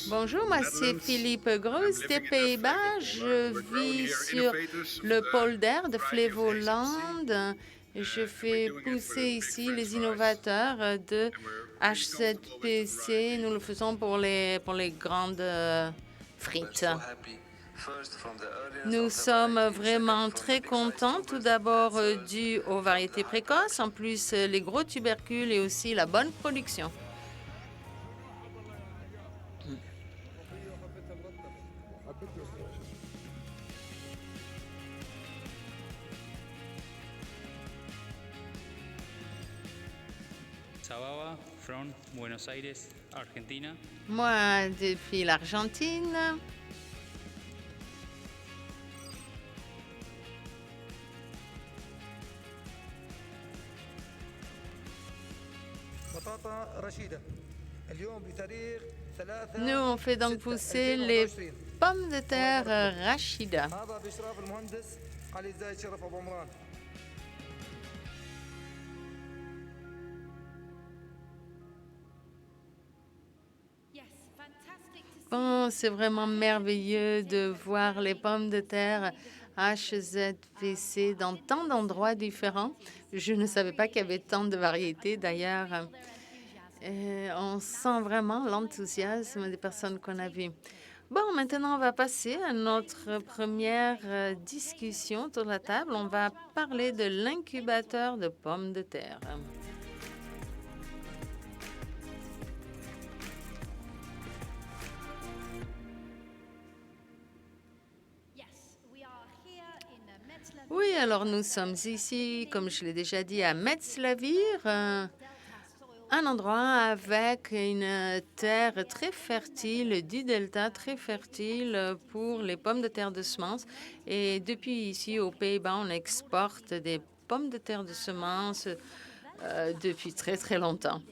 Bonjour, moi c'est Philippe Groes des Pays-Bas. Je vis sur le pôle d'air de Flevoland. Je fais pousser ici les innovateurs de H7PC. Nous le faisons pour les grandes frites. Nous sommes vraiment très contents, tout d'abord dû aux variétés précoces, en plus les gros tubercules et aussi la bonne production. Sababa from Buenos Aires, Argentina. Moi, depuis l'Argentine. Nous, on fait donc pousser les pommes de terre Rachida. Bon, c'est vraiment merveilleux de voir les pommes de terre HZVC dans tant d'endroits différents. Je ne savais pas qu'il y avait tant de variétés. D'ailleurs, on sent vraiment l'enthousiasme des personnes qu'on a vues. Bon, maintenant, on va passer à notre première discussion autour de la table. On va parler de l'incubateur de pommes de terre. Oui, alors nous sommes ici, comme je l'ai déjà dit, à Metzlavir, un endroit avec une terre très fertile, du delta très fertile pour les pommes de terre de semences. Et depuis ici, aux Pays-Bas, on exporte des pommes de terre de semences depuis très, très longtemps.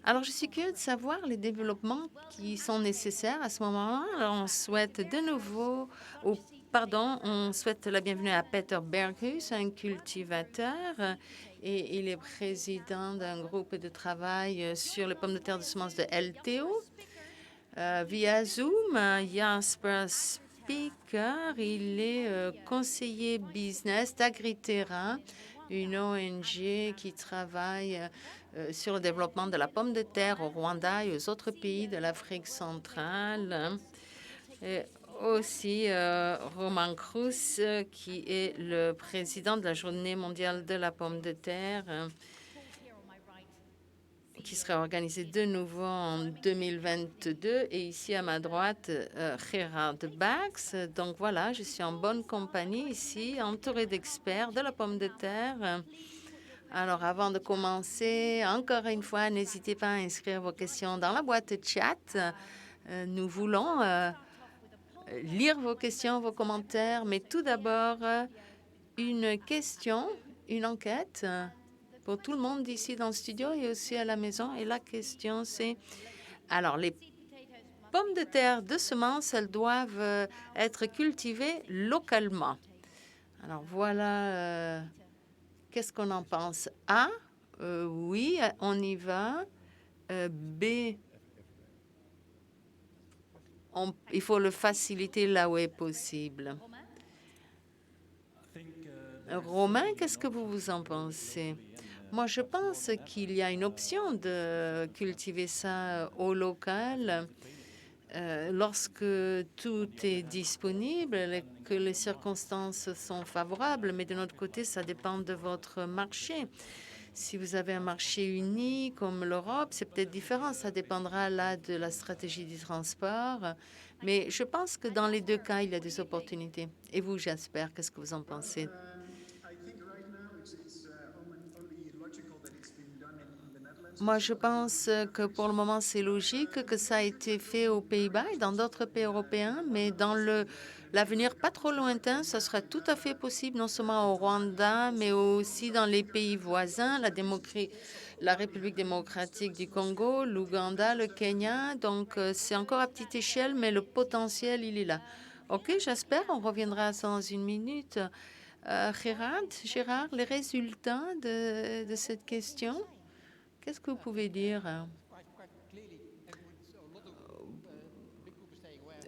Alors, je suis curieuse de savoir les développements qui sont nécessaires à ce moment-là. Alors, on souhaite de nouveau, on souhaite la bienvenue à Peter Berghus, un cultivateur, et il est président d'un groupe de travail sur les pommes de terre de semences de LTO. Via Zoom, Jasper Speaker, il est conseiller business d'Agriterra, une ONG qui travaille sur le développement de la pomme de terre au Rwanda et aux autres pays de l'Afrique centrale. Et aussi Roman Cruz, qui est le président de la Journée mondiale de la pomme de terre, qui sera organisée de nouveau en 2022. Et ici à ma droite, Gerard Bax. Donc voilà, je suis en bonne compagnie ici, entourée d'experts de la pomme de terre. Alors, avant de commencer, encore une fois, n'hésitez pas à inscrire vos questions dans la boîte chat. Nous voulons lire vos questions, vos commentaires, mais tout d'abord, une question, une enquête pour tout le monde ici dans le studio et aussi à la maison. Et la question, c'est, alors, les pommes de terre de semences, elles doivent être cultivées localement. Alors, voilà, qu'est-ce qu'on en pense? A, oui, on y va. B, il faut le faciliter là où est possible. Romain, qu'est-ce que vous en pensez? Moi, je pense qu'il y a une option de cultiver ça au local lorsque tout est disponible et que les circonstances sont favorables. Mais de notre côté, ça dépend de votre marché. Si vous avez un marché uni comme l'Europe, c'est peut-être différent. Ça dépendra là de la stratégie du transport. Mais je pense que dans les deux cas, il y a des opportunités. Et vous, Jasper, qu'est-ce que vous en pensez? Moi, je pense que pour le moment, c'est logique que ça a été fait aux Pays-Bas et dans d'autres pays européens, mais dans l'avenir pas trop lointain, ça sera tout à fait possible, non seulement au Rwanda, mais aussi dans les pays voisins, la République démocratique du Congo, l'Ouganda, le Kenya. Donc, c'est encore à petite échelle, mais le potentiel, il est là. OK, j'espère, on reviendra à ça dans une minute. Gérard, les résultats de cette question? Qu'est-ce que vous pouvez dire?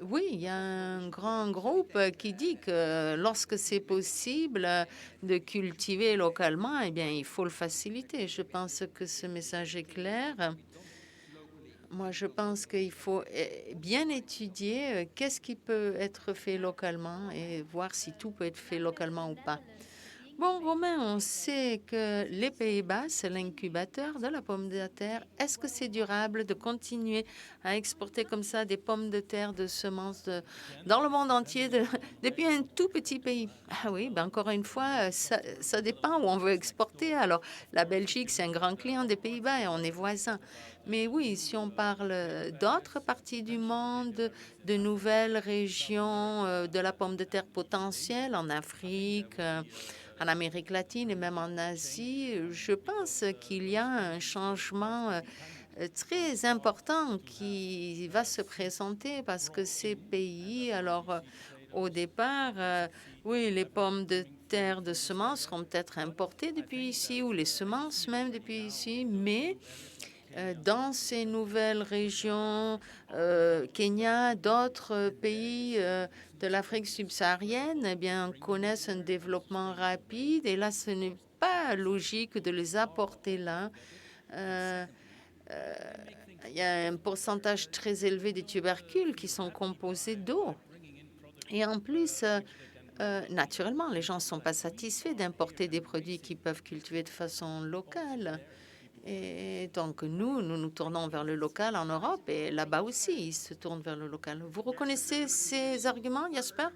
Oui, il y a un grand groupe qui dit que lorsque c'est possible de cultiver localement, eh bien, il faut le faciliter. Je pense que ce message est clair. Moi, je pense qu'il faut bien étudier qu'est-ce qui peut être fait localement et voir si tout peut être fait localement ou pas. Bon, Romain, on sait que les Pays-Bas, c'est l'incubateur de la pomme de terre. Est-ce que c'est durable de continuer à exporter comme ça des pommes de terre de semences dans le monde entier depuis un tout petit pays? Ah oui, ben encore une fois, ça dépend où on veut exporter. Alors, la Belgique, c'est un grand client des Pays-Bas et on est voisins. Mais oui, si on parle d'autres parties du monde, de nouvelles régions de la pomme de terre potentielle en Afrique, en Amérique latine et même en Asie, je pense qu'il y a un changement très important qui va se présenter parce que ces pays, alors au départ, oui, les pommes de terre de semences seront peut-être importées depuis ici ou les semences même depuis ici, mais dans ces nouvelles régions, Kenya, d'autres pays de l'Afrique subsaharienne, eh bien, connaissent un développement rapide. Et là, ce n'est pas logique de les apporter là. Euh, il y a un pourcentage très élevé des tubercules qui sont composés d'eau. Et en plus, naturellement, les gens ne sont pas satisfaits d'importer des produits qu'ils peuvent cultiver de façon locale. Et donc, nous nous tournons vers le local en Europe et là-bas aussi, ils se tournent vers le local. Vous reconnaissez ces arguments, Jasper?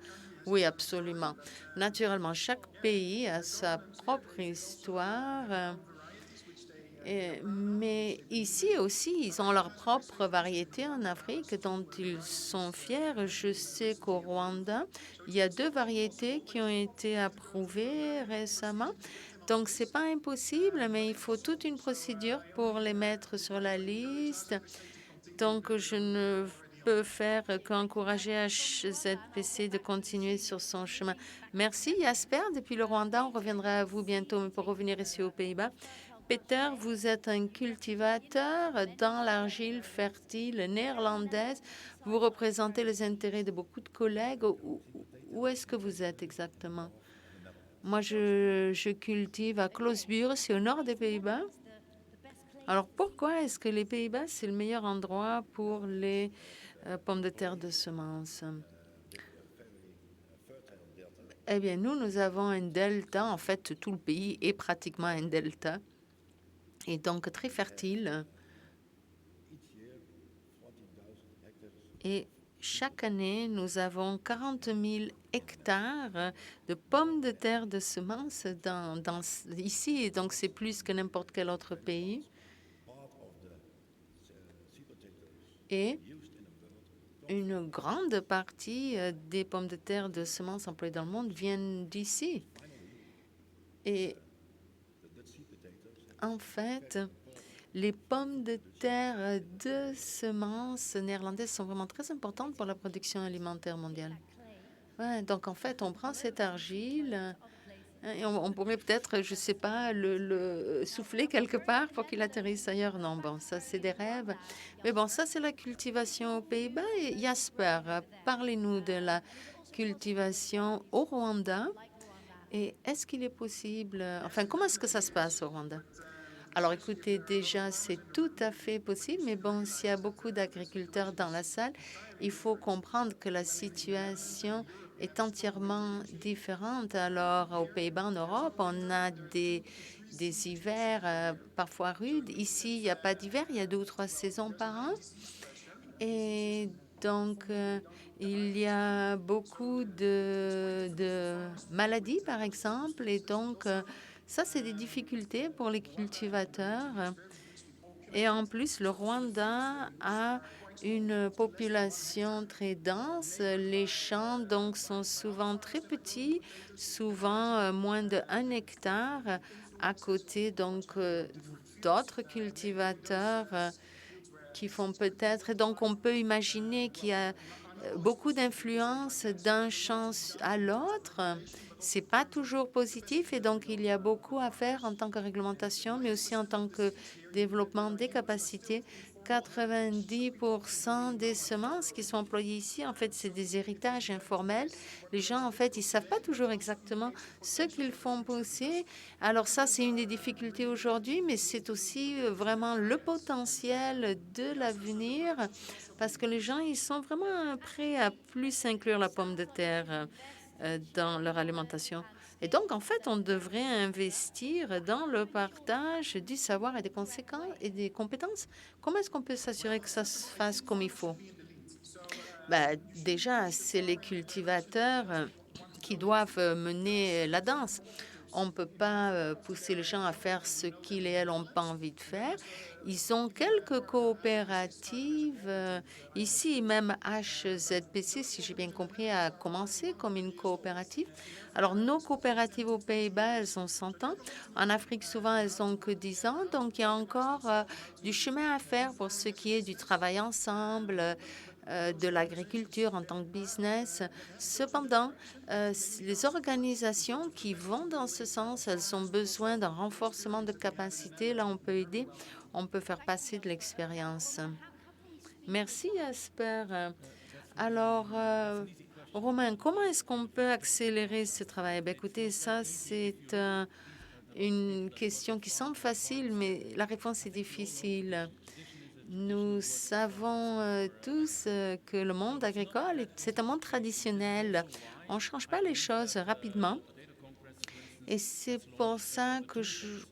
Oui, absolument. Naturellement, chaque pays a sa propre histoire. Mais ici aussi, ils ont leur propre variété en Afrique dont ils sont fiers. Je sais qu'au Rwanda, il y a 2 variétés qui ont été approuvées récemment. Donc, c'est pas impossible, mais il faut toute une procédure pour les mettre sur la liste. Donc, je ne peux faire qu'encourager HZPC de continuer sur son chemin. Merci, Jasper. Depuis le Rwanda, on reviendra à vous bientôt, mais pour revenir ici aux Pays-Bas. Peter, vous êtes un cultivateur dans l'argile fertile néerlandaise. Vous représentez les intérêts de beaucoup de collègues. Où est-ce que vous êtes exactement? Moi, je cultive à Klosbuur, c'est au nord des Pays-Bas. Alors, pourquoi est-ce que les Pays-Bas, c'est le meilleur endroit pour les pommes de terre de semences? Eh bien, nous avons un delta. En fait, tout le pays est pratiquement un delta. Et donc, très fertile. Et chaque année, nous avons 40 000 hectares de pommes de terre de semences ici. Et donc, c'est plus que n'importe quel autre pays. Et une grande partie des pommes de terre de semences employées dans le monde viennent d'ici. Et en fait, les pommes de terre de semences néerlandaises sont vraiment très importantes pour la production alimentaire mondiale. Ouais, donc, en fait, on prend cette argile et on pourrait peut-être, je ne sais pas, le souffler quelque part pour qu'il atterrisse ailleurs. Non, bon, ça, c'est des rêves. Mais bon, ça, c'est la cultivation aux Pays-Bas. Et Jasper, parlez-nous de la cultivation au Rwanda. Et est-ce qu'il est possible, enfin, comment est-ce que ça se passe au Rwanda? Alors, écoutez, déjà, c'est tout à fait possible, mais bon, s'il y a beaucoup d'agriculteurs dans la salle, il faut comprendre que la situation est entièrement différente. Alors, aux Pays-Bas, en Europe, on a des hivers parfois rudes. Ici, il n'y a pas d'hiver, il y a 2 ou 3 saisons par an. Et donc, il y a beaucoup de maladies, par exemple. Et donc, ça, c'est des difficultés pour les cultivateurs. Et en plus, le Rwanda a une population très dense. Les champs, donc, sont souvent très petits, souvent moins de 1 hectare, à côté, donc, d'autres cultivateurs qui font peut-être. Et donc, on peut imaginer qu'il y a beaucoup d'influence d'un champ à l'autre. C'est pas toujours positif et donc il y a beaucoup à faire en tant que réglementation, mais aussi en tant que développement des capacités, 90% des semences qui sont employées ici, en fait, c'est des héritages informels. Les gens, en fait, ils savent pas toujours exactement ce qu'ils font pousser. Alors ça, c'est une des difficultés aujourd'hui, mais c'est aussi vraiment le potentiel de l'avenir parce que les gens, ils sont vraiment prêts à plus inclure la pomme de terre dans leur alimentation. Et donc, en fait, on devrait investir dans le partage du savoir et des conséquences et des compétences. Comment est-ce qu'on peut s'assurer que ça se fasse comme il faut? Déjà, c'est les cultivateurs qui doivent mener la danse. On ne peut pas pousser les gens à faire ce qu'ils et elles n'ont pas envie de faire. Ils ont quelques coopératives. Ici, même HZPC, si j'ai bien compris, a commencé comme une coopérative. Alors, nos coopératives aux Pays-Bas, elles ont 100 ans. En Afrique, souvent, elles ont que 10 ans. Donc, il y a encore du chemin à faire pour ce qui est du travail ensemble, de l'agriculture en tant que business. Cependant, les organisations qui vont dans ce sens, elles ont besoin d'un renforcement de capacité. Là, on peut aider, on peut faire passer de l'expérience. Merci, Jasper. Alors, Romain, comment est-ce qu'on peut accélérer ce travail? Écoutez, ça, c'est une question qui semble facile, mais la réponse est difficile. Nous savons tous que le monde agricole, c'est un monde traditionnel. On ne change pas les choses rapidement. Et c'est pour ça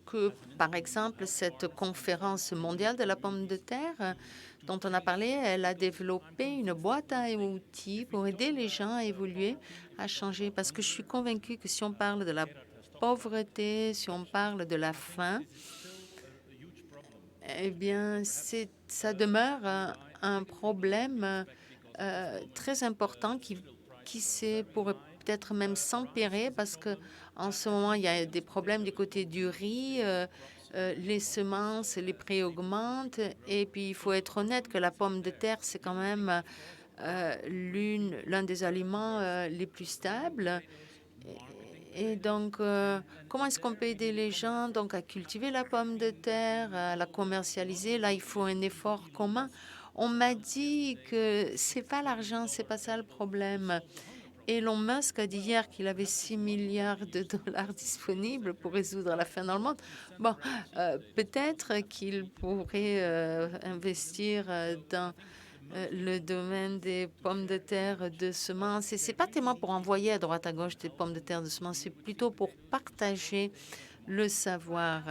que, par exemple, cette conférence mondiale de la pomme de terre dont on a parlé, elle a développé une boîte à outils pour aider les gens à évoluer, à changer. Parce que je suis convaincue que si on parle de la pauvreté, si on parle de la faim, eh bien, ça demeure un problème très important pourrait peut-être même s'empirer parce que en ce moment, il y a des problèmes du côté du riz, les semences, les prix augmentent. Et puis, il faut être honnête que la pomme de terre, c'est quand même l'un des aliments les plus stables. Et donc, comment est-ce qu'on peut aider les gens donc à cultiver la pomme de terre, à la commercialiser? Là, il faut un effort commun. On m'a dit que c'est pas l'argent, c'est pas ça le problème. Elon Musk a dit hier qu'il avait 6 milliards de dollars disponibles pour résoudre la faim dans le monde. Bon, peut-être qu'il pourrait investir dans le domaine des pommes de terre de semences. Et c'est pas tellement pour envoyer à droite à gauche des pommes de terre de semences, c'est plutôt pour partager le savoir,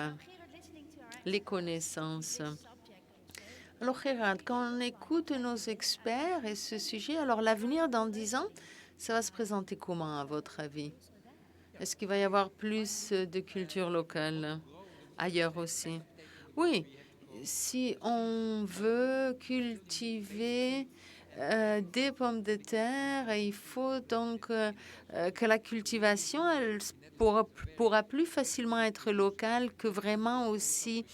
les connaissances. Alors, Gérard, quand on écoute nos experts et ce sujet, alors l'avenir dans 10 ans, ça va se présenter comment, à votre avis? Est-ce qu'il va y avoir plus de culture locale ailleurs aussi? Oui, si on veut cultiver des pommes de terre, il faut donc que la cultivation elle pourra plus facilement être locale que vraiment aussi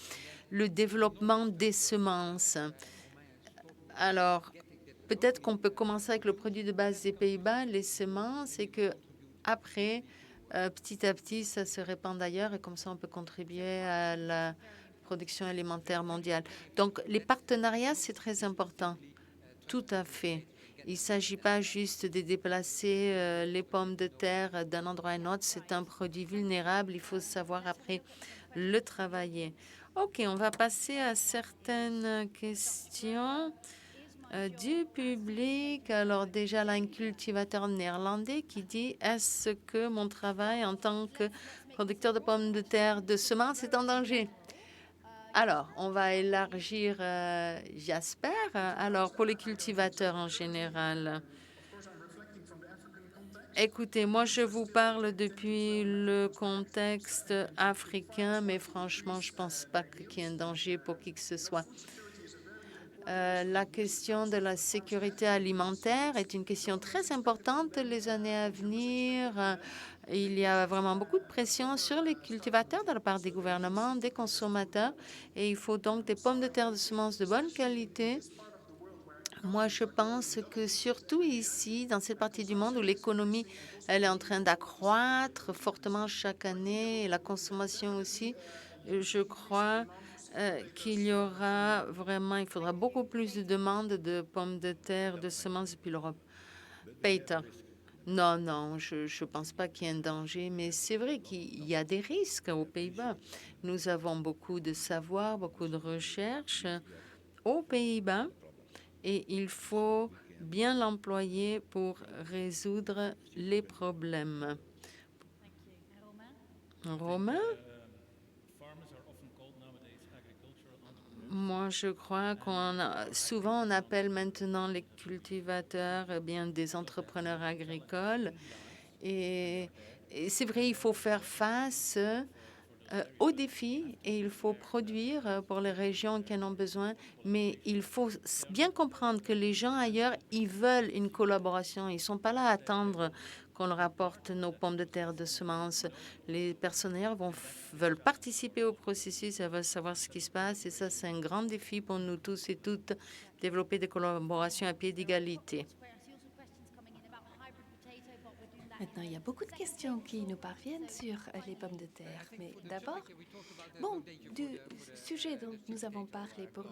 le développement des semences. Alors, peut-être qu'on peut commencer avec le produit de base des Pays-Bas, les semences, et que après, petit à petit, ça se répand ailleurs, et comme ça, on peut contribuer à la production alimentaire mondiale. Donc, les partenariats, c'est très important. Tout à fait. Il ne s'agit pas juste de déplacer les pommes de terre d'un endroit à un autre. C'est un produit vulnérable. Il faut savoir après le travailler. OK, on va passer à certaines questions du public. Alors déjà, là, un cultivateur néerlandais qui dit: est-ce que mon travail en tant que producteur de pommes de terre de semences est en danger? Alors, on va élargir Jasper. Alors, pour les cultivateurs en général, écoutez, moi, je vous parle depuis le contexte africain, mais franchement, je pense pas qu'il y ait un danger pour qui que ce soit. La question de la sécurité alimentaire est une question très importante les années à venir. Il y a vraiment beaucoup de pression sur les cultivateurs de la part des gouvernements, des consommateurs, et il faut donc des pommes de terre de semences de bonne qualité. Moi, je pense que surtout ici, dans cette partie du monde où l'économie elle est en train d'accroître fortement chaque année, et la consommation aussi, je crois qu'il y aura vraiment, il faudra beaucoup plus de demandes de pommes de terre, de semences depuis l'Europe. Peter. Non, non, je ne pense pas qu'il y ait un danger, mais c'est vrai qu'il y a des risques aux Pays-Bas. Nous avons beaucoup de savoir, beaucoup de recherche aux Pays-Bas et il faut bien l'employer pour résoudre les problèmes. Romain? Moi, je crois souvent on appelle maintenant les cultivateurs bien des entrepreneurs agricoles. Et c'est vrai, il faut faire face aux défis et il faut produire pour les régions qui en ont besoin. Mais il faut bien comprendre que les gens ailleurs, ils veulent une collaboration. Ils ne sont pas là à attendre qu'on leur apporte nos pommes de terre de semences. Les personnes ailleurs veulent participer au processus, elles veulent savoir ce qui se passe. Et ça, c'est un grand défi pour nous tous et toutes, développer des collaborations à pied d'égalité. Maintenant, il y a beaucoup de questions qui nous parviennent sur les pommes de terre. Mais d'abord, du sujet dont nous avons parlé pour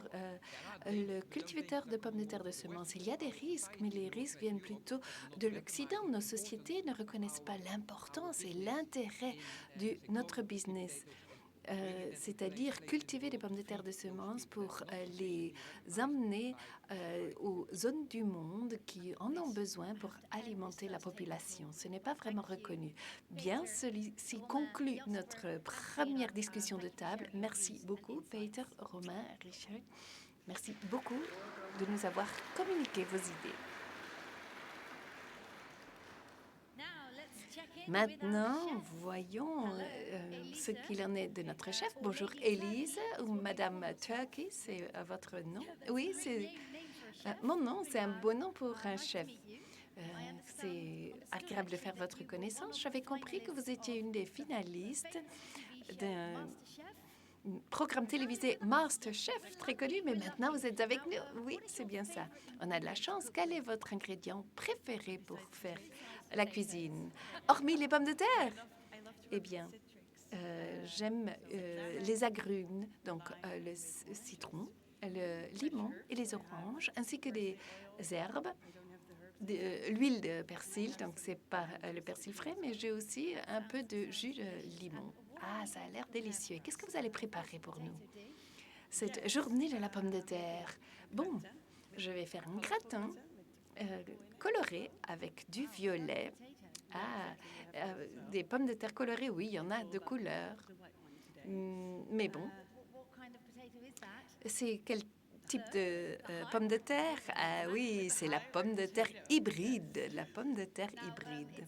le cultivateur de pommes de terre de semences, il y a des risques, mais les risques viennent plutôt de l'Occident. Nos sociétés ne reconnaissent pas l'importance et l'intérêt de notre business. C'est-à-dire cultiver des pommes de terre de semences pour les amener aux zones du monde qui en ont besoin pour alimenter la population. Ce n'est pas vraiment reconnu. Bien, ceci conclut notre première discussion de table. Merci beaucoup, Peter, Romain, Richard. Merci beaucoup de nous avoir communiqué vos idées. Maintenant, voyons ce qu'il en est de notre chef. Bonjour, Élise, ou Madame Turkey, c'est votre nom? Oui, c'est mon nom, c'est un beau nom pour un chef. C'est agréable de faire votre connaissance. J'avais compris que vous étiez une des finalistes d'un programme télévisé MasterChef, très connu, mais maintenant vous êtes avec nous. Oui, c'est bien ça. On a de la chance. Quel est votre ingrédient préféré pour faire la cuisine, hormis les pommes de terre? Eh bien, j'aime les agrumes, donc le citron, le limon et les oranges, ainsi que des herbes, l'huile de persil, donc c'est pas le persil frais, mais j'ai aussi un peu de jus de limon. Ah, ça a l'air délicieux. Qu'est-ce que vous allez préparer pour nous cette journée de la pomme de terre? Bon, je vais faire un gratin coloré avec du violet. Ah, des pommes de terre colorées, oui, il y en a de couleurs. Mais bon, c'est quel type de pomme de terre? Ah oui, c'est la pomme de terre hybride, la pomme de terre hybride.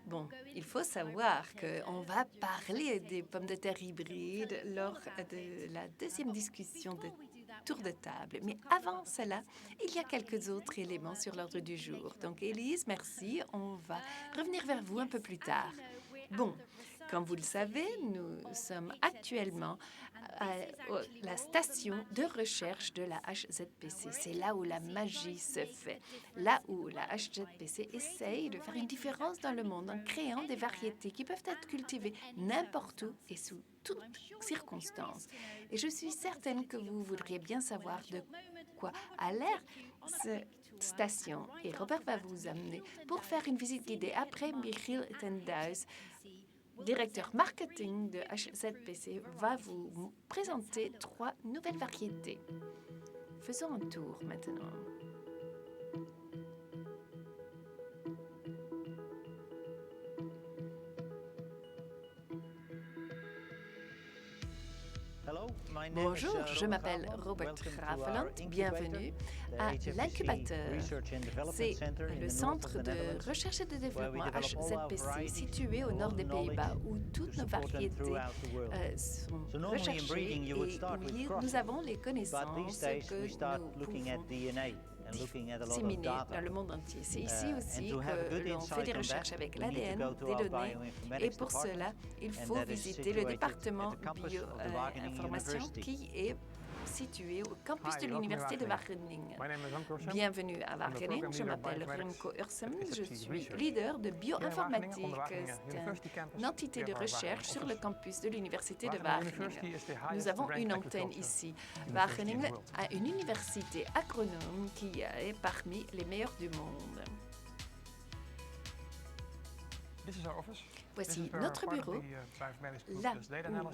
Bon, il faut savoir qu'on va parler des pommes de terre hybrides lors de la deuxième discussion de tour de table. Mais avant cela, il y a quelques autres éléments sur l'ordre du jour. Donc, Élise, merci. On va revenir vers vous un peu plus tard. Bon, comme vous le savez, nous sommes actuellement à la station de recherche de la HZPC. C'est là où la magie se fait, là où la HZPC essaye de faire une différence dans le monde en créant des variétés qui peuvent être cultivées n'importe où et sous toutes circonstances. Et je suis certaine que vous voudriez bien savoir de quoi a l'air cette station. Et Robert va vous amener pour faire une visite guidée. Après, Michiel Tenduis, directeur marketing de HZPC, va vous présenter 3 nouvelles variétés. Faisons un tour maintenant. Bonjour, je m'appelle Robert Raveland. Bienvenue à l'incubateur. C'est le centre de recherche et de développement HZPC situé au nord des Pays-Bas où toutes nos variétés sont recherchées et où nous avons les connaissances que nous pouvons disséminées dans le monde entier. C'est ici aussi que l'on fait des recherches avec l'ADN, des données, et pour cela, il faut visiter le département bioinformation qui est situé au campus de l'Université de Wageningen. Bienvenue à Wageningen, je m'appelle Remco Ursem, je suis leader de bioinformatique. C'est une entité de recherche sur le campus de l'Université de Wageningen. Nous avons une antenne ici. Wageningen a une université agronome qui est parmi les meilleures du monde. Voici notre bureau, là où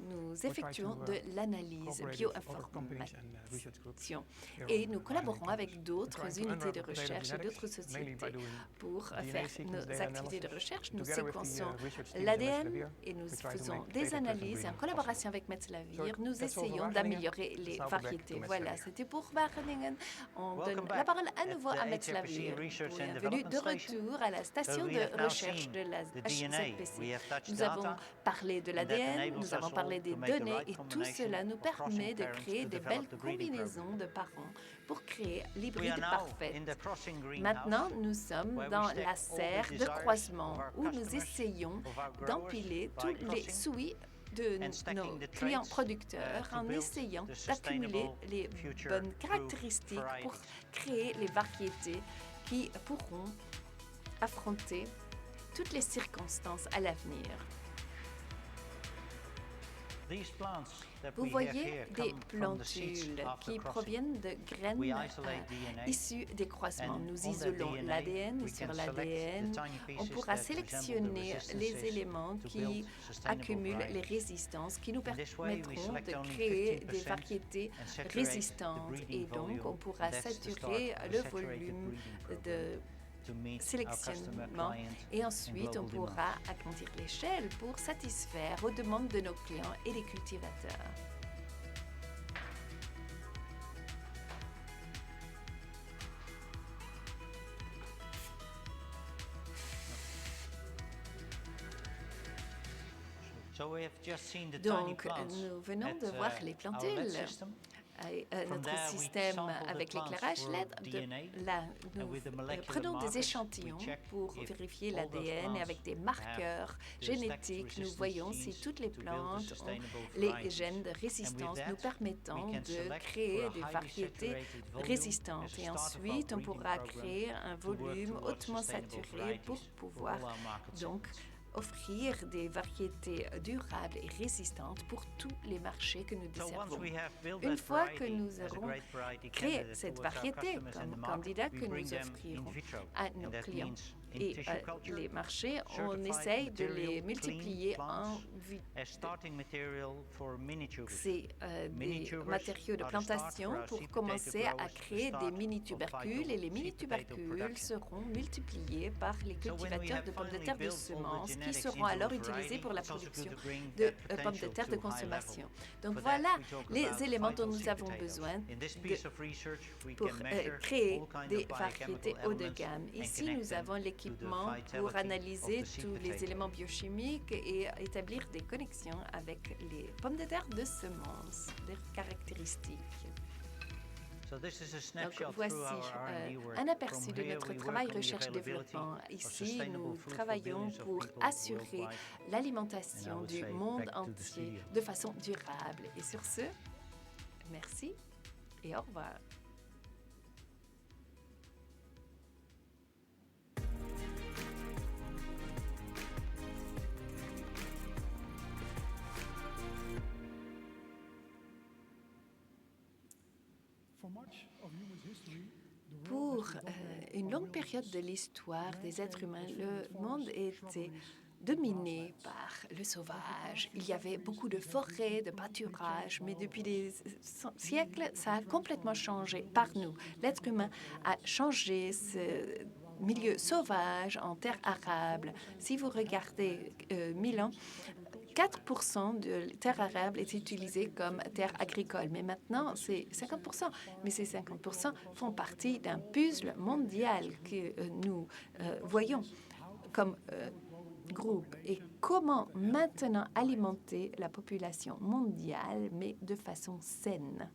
nous effectuons de l'analyse bioinformation et nous collaborons avec d'autres unités de recherche et d'autres sociétés pour faire nos activités de recherche. Nous séquençons l'ADN et nous faisons des analyses et en collaboration avec Metzlavier, nous essayons d'améliorer les variétés. Voilà, c'était pour Wageningen. On donne la parole à nouveau à Metzlavier. Bienvenue de retour à la station de recherche de la HZPC. Nous avons parlé de l'ADN, nous avons parlé des données et tout cela nous permet de créer des belles combinaisons de parents pour créer l'hybride parfait. Maintenant, nous sommes dans la serre de croisement où nous essayons d'empiler tous les souris de nos clients producteurs en essayant d'accumuler les bonnes caractéristiques pour créer les variétés qui pourront affronter toutes les circonstances à l'avenir. Vous voyez des plantules qui proviennent de graines issues des croisements. Nous isolons l'ADN et sur l'ADN, on pourra sélectionner les éléments qui accumulent les résistances qui nous permettront de créer des variétés résistantes et donc on pourra saturer le volume de sélectionnement et ensuite on pourra agrandir l'échelle pour satisfaire aux demandes de nos clients et des cultivateurs. Donc, nous venons de voir les plantules. Notre système avec l'éclairage LED. Là, nous prenons des échantillons pour vérifier l'ADN et avec des marqueurs génétiques, nous voyons si toutes les plantes ont les gènes de résistance nous permettant de créer des variétés résistantes. Et ensuite, on pourra créer un volume hautement saturé pour pouvoir donc offrir des variétés durables et résistantes pour tous les marchés que nous desservons. Une fois que nous aurons créé cette variété comme candidat que nous offrirons à nos clients et les marchés, on essaye de les multiplier en c'est des matériaux de plantation pour commencer à créer des mini-tubercules et les mini-tubercules seront multipliés par les cultivateurs de pommes de terre de semences qui seront alors utilisés pour la production de pommes de terre de consommation. Donc voilà les éléments dont nous avons besoin pour créer des variétés haut de gamme. Ici, nous avons l'équipement pour analyser tous les éléments biochimiques et établir des connexions avec les pommes de terre de semences, leurs caractéristiques. Donc, voici un aperçu de notre travail recherche-développement. Ici, nous travaillons pour assurer l'alimentation du monde entier de façon durable. Et sur ce, merci et au revoir. Pour une longue période de l'histoire des êtres humains, le monde était dominé par le sauvage. Il y avait beaucoup de forêts, de pâturages, mais depuis des siècles, ça a complètement changé par nous. L'être humain a changé ce milieu sauvage en terre arable. Si vous regardez 1000 ans, 4% de terre arable est utilisée comme terre agricole, mais maintenant, c'est 50%. Mais ces 50% font partie d'un puzzle mondial que nous voyons comme groupe. Et comment maintenant alimenter la population mondiale, mais de façon saine?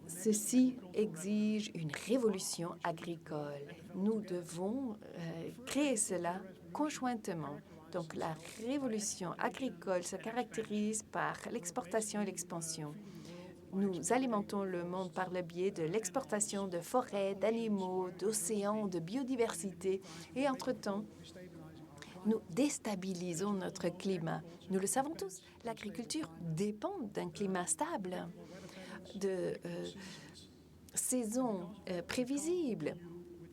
Ceci exige une révolution agricole. Nous devons créer cela conjointement Donc, la révolution agricole se caractérise par l'exportation et l'expansion. Nous alimentons le monde par le biais de l'exportation de forêts, d'animaux, d'océans, de biodiversité. Et entre-temps, nous déstabilisons notre climat. Nous le savons tous, l'agriculture dépend d'un climat stable, de saisons prévisibles.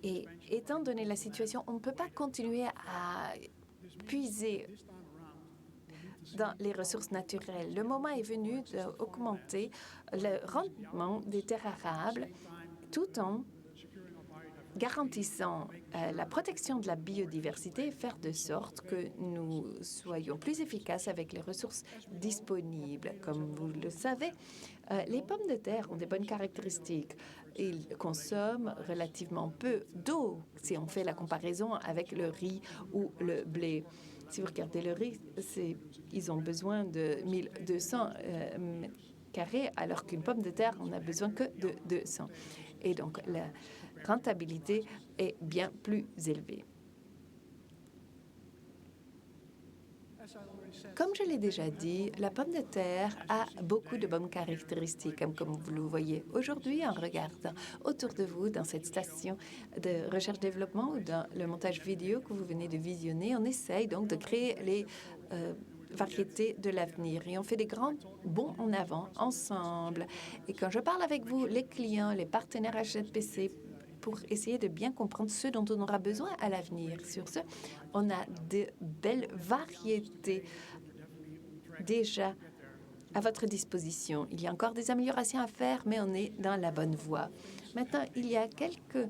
Et étant donné la situation, on ne peut pas continuer à puiser dans les ressources naturelles. Le moment est venu d'augmenter le rendement des terres arables tout en garantissant la protection de la biodiversité et faire de sorte que nous soyons plus efficaces avec les ressources disponibles. Comme vous le savez, les pommes de terre ont des bonnes caractéristiques. Ils consomment relativement peu d'eau si on fait la comparaison avec le riz ou le blé. Si vous regardez le riz, ils ont besoin de 1200 mètres carrés, alors qu'une pomme de terre, on n'a besoin que de 200. Et donc, la rentabilité est bien plus élevée. Comme je l'ai déjà dit, la pomme de terre a beaucoup de bonnes caractéristiques, comme vous le voyez aujourd'hui en regardant autour de vous dans cette station de recherche-développement ou dans le montage vidéo que vous venez de visionner. On essaye donc de créer les variétés de l'avenir et on fait des grands bonds en avant ensemble. Et quand je parle avec vous, les clients, les partenaires HSBC, pour essayer de bien comprendre ce dont on aura besoin à l'avenir. Sur ce, on a de belles variétés déjà à votre disposition. Il y a encore des améliorations à faire, mais on est dans la bonne voie. Maintenant, il y a quelques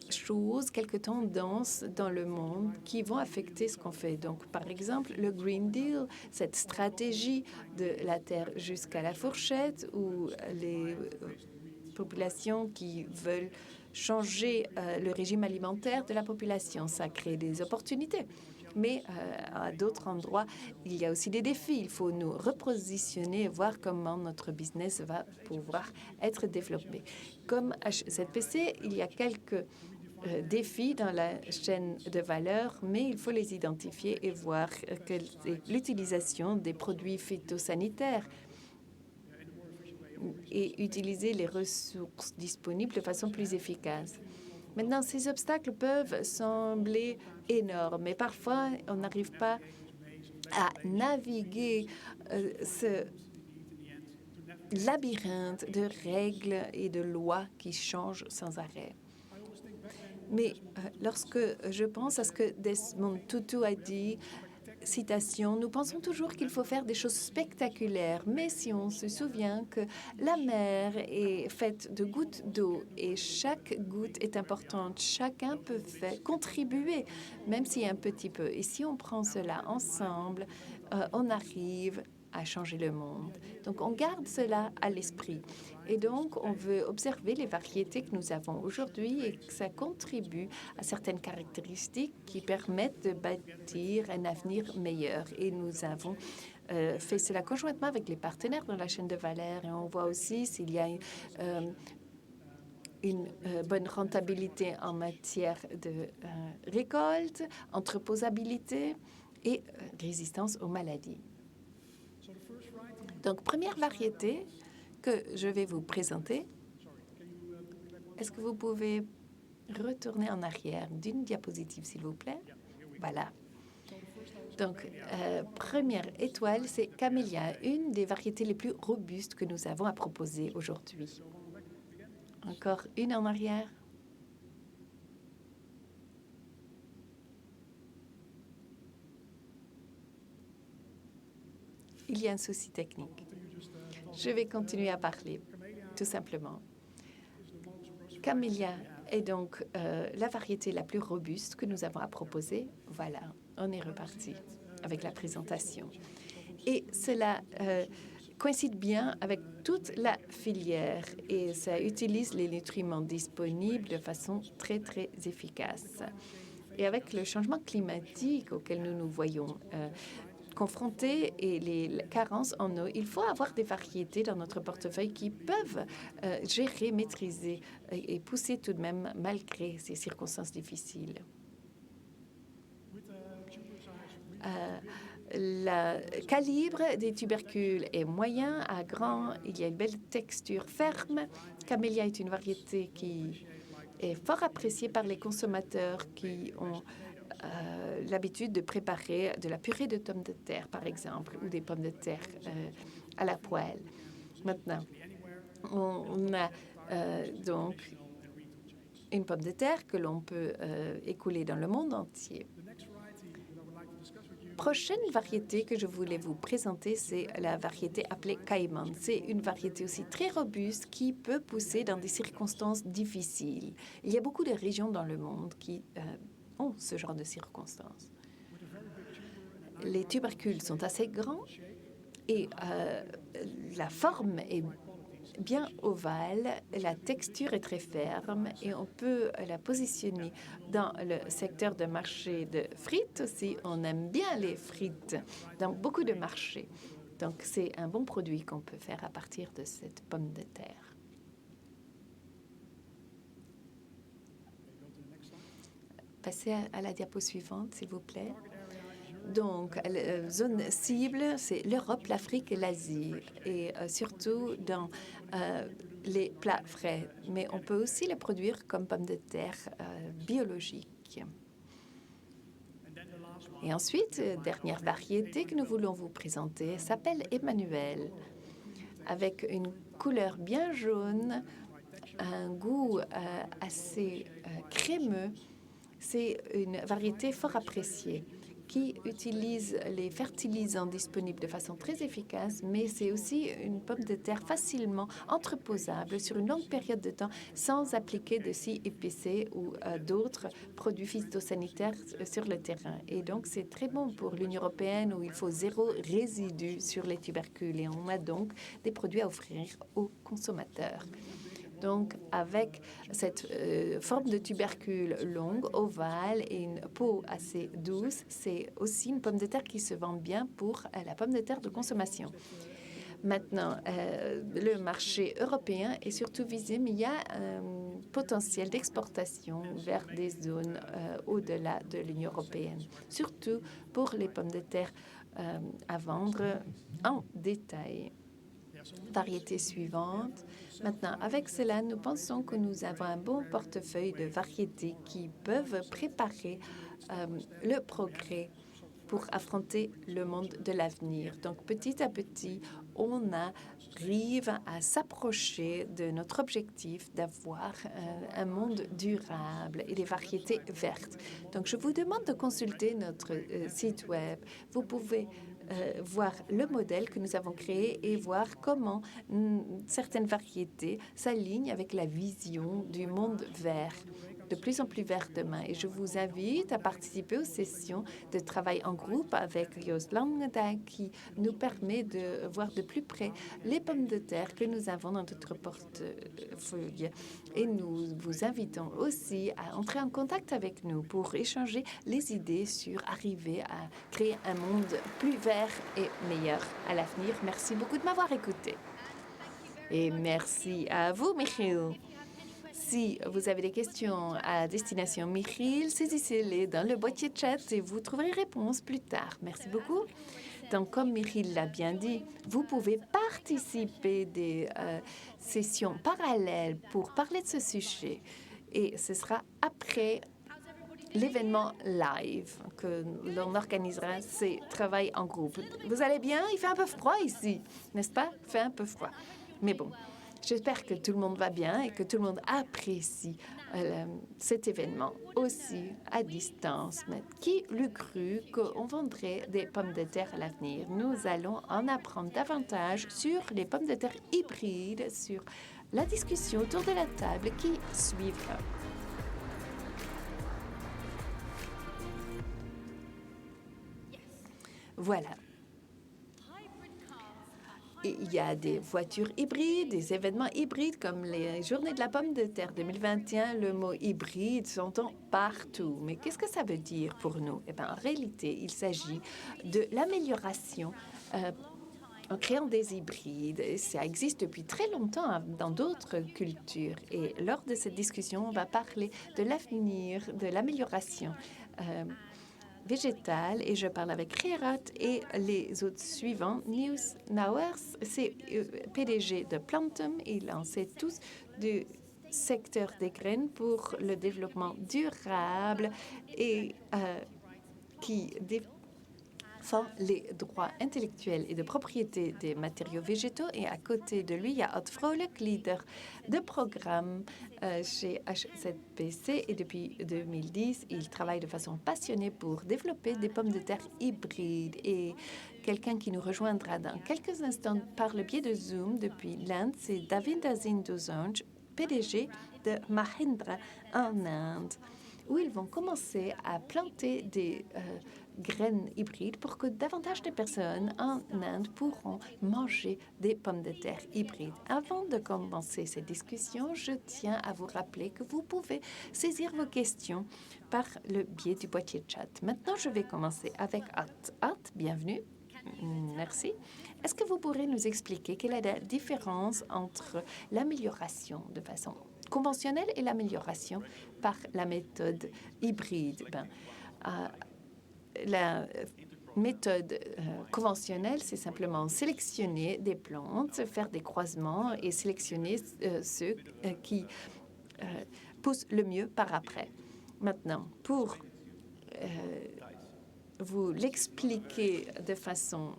choses, quelques tendances dans le monde qui vont affecter ce qu'on fait. Donc, par exemple, le Green Deal, cette stratégie de la terre jusqu'à la fourchette, ou les populations qui veulent changer le régime alimentaire de la population. Ça crée des opportunités. Mais à d'autres endroits, il y a aussi des défis. Il faut nous repositionner et voir comment notre business va pouvoir être développé. Comme HSBC, il y a quelques défis dans la chaîne de valeur, mais il faut les identifier et voir que l'utilisation des produits phytosanitaires et utiliser les ressources disponibles de façon plus efficace. Maintenant, ces obstacles peuvent sembler énormes, mais parfois, on n'arrive pas à naviguer ce labyrinthe de règles et de lois qui changent sans arrêt. Mais lorsque je pense à ce que Desmond Tutu a dit, citation, nous pensons toujours qu'il faut faire des choses spectaculaires, mais si on se souvient que la mer est faite de gouttes d'eau et chaque goutte est importante, chacun peut contribuer, même si un petit peu. Et si on prend cela ensemble, on arrive à changer le monde. Donc, on garde cela à l'esprit. Et donc, on veut observer les variétés que nous avons aujourd'hui et que ça contribue à certaines caractéristiques qui permettent de bâtir un avenir meilleur. Et nous avons fait cela conjointement avec les partenaires dans la chaîne de valeur. Et on voit aussi s'il y a une bonne rentabilité en matière de récolte, entreposabilité et résistance aux maladies. Donc, première variété que je vais vous présenter. Est-ce que vous pouvez retourner en arrière d'une diapositive, s'il vous plaît? Voilà. Donc, première étoile, c'est Camellia, une des variétés les plus robustes que nous avons à proposer aujourd'hui. Encore une en arrière. Il y a un souci technique. Je vais continuer à parler, tout simplement. Camellia est donc la variété la plus robuste que nous avons à proposer. Voilà, on est reparti avec la présentation. Et cela coïncide bien avec toute la filière et ça utilise les nutriments disponibles de façon très, très efficace. Et avec le changement climatique auquel nous nous voyons confrontés et les carences en eau, il faut avoir des variétés dans notre portefeuille qui peuvent gérer, maîtriser et pousser tout de même malgré ces circonstances difficiles. le calibre des tubercules est moyen à grand. Il y a une belle texture ferme. Camellia est une variété qui est fort appréciée par les consommateurs qui ont l'habitude de préparer de la purée de pommes de terre, par exemple, ou des pommes de terre à la poêle. Maintenant, on a donc une pomme de terre que l'on peut écouler dans le monde entier. Prochaine variété que je voulais vous présenter, c'est la variété appelée Cayman. C'est une variété aussi très robuste qui peut pousser dans des circonstances difficiles. Il y a beaucoup de régions dans le monde qui ont ce genre de circonstances. Les tubercules sont assez grands et la forme est bien ovale, la texture est très ferme et on peut la positionner dans le secteur de marché de frites aussi. On aime bien les frites dans beaucoup de marchés. Donc, c'est un bon produit qu'on peut faire à partir de cette pomme de terre. Passez à la diapo suivante, s'il vous plaît. Donc, la zone cible, c'est l'Europe, l'Afrique et l'Asie, et surtout dans les plats frais. Mais on peut aussi les produire comme pommes de terre biologiques. Et ensuite, dernière variété que nous voulons vous présenter s'appelle Emmanuel, avec une couleur bien jaune, un goût assez crémeux. C'est une variété fort appréciée qui utilise les fertilisants disponibles de façon très efficace, mais c'est aussi une pomme de terre facilement entreposable sur une longue période de temps sans appliquer de CIPC ou d'autres produits phytosanitaires sur le terrain. Et donc, c'est très bon pour l'Union européenne où il faut 0 résidu sur les tubercules et on a donc des produits à offrir aux consommateurs. Donc, avec cette forme de tubercule longue, ovale et une peau assez douce, c'est aussi une pomme de terre qui se vend bien pour la pomme de terre de consommation. Maintenant, le marché européen est surtout visé, mais il y a un potentiel d'exportation vers des zones au-delà de l'Union européenne, surtout pour les pommes de terre à vendre en détail. Variété suivante. Maintenant, avec cela, nous pensons que nous avons un bon portefeuille de variétés qui peuvent préparer le progrès pour affronter le monde de l'avenir. Donc, petit à petit, on arrive à s'approcher de notre objectif d'avoir un monde durable et des variétés vertes. Donc, je vous demande de consulter notre site Web. Vous pouvez voir le modèle que nous avons créé et voir comment certaines variétés s'alignent avec la vision du monde vert, de plus en plus vert demain. Et je vous invite à participer aux sessions de travail en groupe avec Joost Langeda qui nous permet de voir de plus près les pommes de terre que nous avons dans notre portefeuille. Et nous vous invitons aussi à entrer en contact avec nous pour échanger les idées sur arriver à créer un monde plus vert et meilleur à l'avenir. Merci beaucoup de m'avoir écouté. Et merci à vous, Michiel. Si vous avez des questions à destination Michiel, saisissez-les dans le boîtier de chat et vous trouverez réponse plus tard. Merci beaucoup. Donc, comme Michiel l'a bien dit, vous pouvez participer des sessions parallèles pour parler de ce sujet. Et ce sera après l'événement live que l'on organisera ces travaux en groupe. Vous allez bien? Il fait un peu froid ici, n'est-ce pas? Il fait un peu froid. Mais bon, j'espère que tout le monde va bien et que tout le monde apprécie cet événement aussi à distance. Mais qui l'eût cru qu'on vendrait des pommes de terre à l'avenir? Nous allons en apprendre davantage sur les pommes de terre hybrides, sur la discussion autour de la table qui suivra. Voilà. Et il y a des voitures hybrides, des événements hybrides comme les Journées de la pomme de terre 2021. Le mot hybride s'entend partout. Mais qu'est-ce que ça veut dire pour nous? Eh bien, en réalité, il s'agit de l'amélioration en créant des hybrides. Et ça existe depuis très longtemps dans d'autres cultures. Et lors de cette discussion, on va parler de l'avenir, de l'amélioration végétale et je parle avec Rierat et les autres suivants. Niels Nauers, c'est PDG de Plantum. Il en sait tous du secteur des graines pour le développement durable et qui défend les droits intellectuels et de propriété des matériaux végétaux. Et à côté de lui, il y a Odd Froelich, leader de programme chez HZBC. Et depuis 2010, il travaille de façon passionnée pour développer des pommes de terre hybrides. Et quelqu'un qui nous rejoindra dans quelques instants par le biais de Zoom depuis l'Inde, c'est Davinder Singh Dosanjh, PDG de Mahindra en Inde, où ils vont commencer à planter des graines hybrides pour que davantage de personnes en Inde pourront manger des pommes de terre hybrides. Avant de commencer cette discussion, je tiens à vous rappeler que vous pouvez saisir vos questions par le biais du boîtier de chat. Maintenant, je vais commencer avec Art. Art, bienvenue. Merci. Est-ce que vous pourrez nous expliquer quelle est la différence entre l'amélioration de façon conventionnelle et l'amélioration par la méthode hybride? La méthode conventionnelle, c'est simplement sélectionner des plantes, faire des croisements et sélectionner ceux qui poussent le mieux par après. Maintenant, pour vous l'expliquer de façon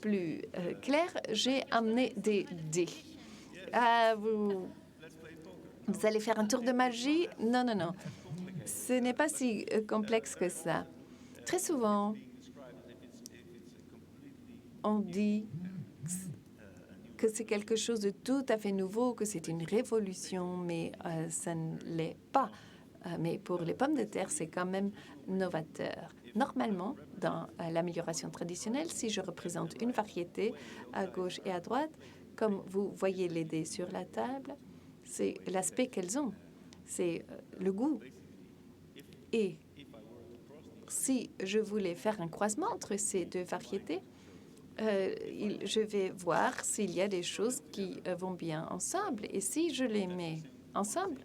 plus claire, j'ai amené des dés. Vous allez faire un tour de magie? Non, non, non. Ce n'est pas si complexe que ça. Très souvent, on dit que c'est quelque chose de tout à fait nouveau, que c'est une révolution, mais ça ne l'est pas. Mais pour les pommes de terre, c'est quand même novateur. Normalement, dans l'amélioration traditionnelle, si je représente une variété à gauche et à droite, comme vous voyez les dés sur la table, c'est l'aspect qu'elles ont, c'est le goût. Et si je voulais faire un croisement entre ces deux variétés, je vais voir s'il y a des choses qui vont bien ensemble. Et si je les mets ensemble,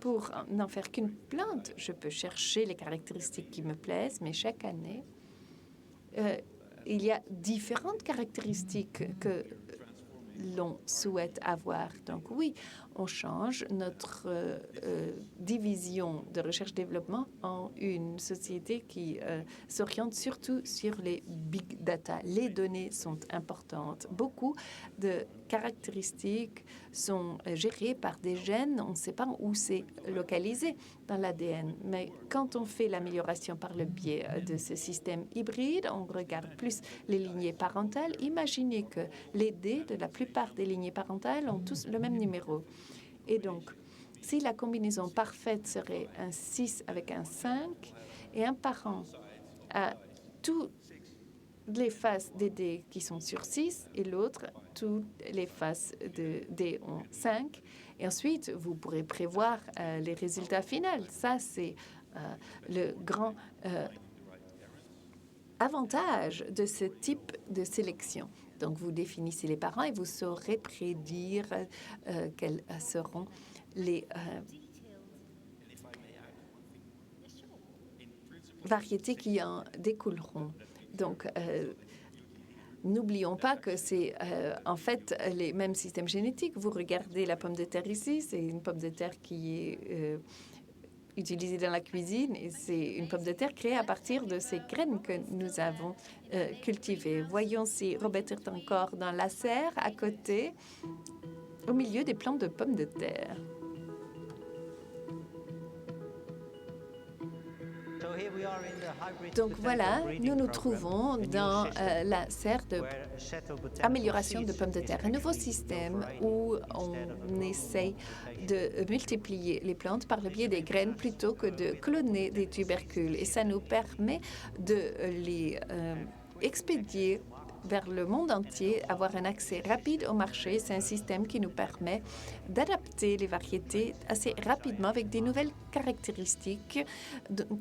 pour n'en faire qu'une plante, je peux chercher les caractéristiques qui me plaisent, mais chaque année, il y a différentes caractéristiques que l'on souhaite avoir. Donc oui, on change notre division de recherche-développement en une société qui s'oriente surtout sur les big data. Les données sont importantes. Beaucoup de caractéristiques sont gérées par des gènes. On ne sait pas où c'est localisé dans l'ADN. Mais quand on fait l'amélioration par le biais de ce système hybride, on regarde plus les lignées parentales. Imaginez que les dés de la plupart des lignées parentales ont tous le même numéro. Et donc, si la combinaison parfaite serait un 6 avec un 5, et un parent a toutes les faces des dés qui sont sur 6 et l'autre, toutes les faces de dés ont 5. Et ensuite, vous pourrez prévoir les résultats finaux. Ça, c'est le grand avantage de ce type de sélection. Donc, vous définissez les parents et vous saurez prédire quelles seront les variétés qui en découleront. Donc, n'oublions pas que c'est en fait les mêmes systèmes génétiques. Vous regardez la pomme de terre ici, c'est une pomme de terre qui est utilisée dans la cuisine et c'est une pomme de terre créée à partir de ces graines que nous avons cultivées. Voyons si Robert est encore dans la serre à côté, au milieu des plants de pommes de terre. Donc voilà, nous nous trouvons dans la serre d'amélioration de pommes de terre, un nouveau système où on essaye de multiplier les plantes par le biais des graines plutôt que de cloner des tubercules. Et ça nous permet de les expédier vers le monde entier, avoir un accès rapide au marché. C'est un système qui nous permet d'adapter les variétés assez rapidement avec des nouvelles caractéristiques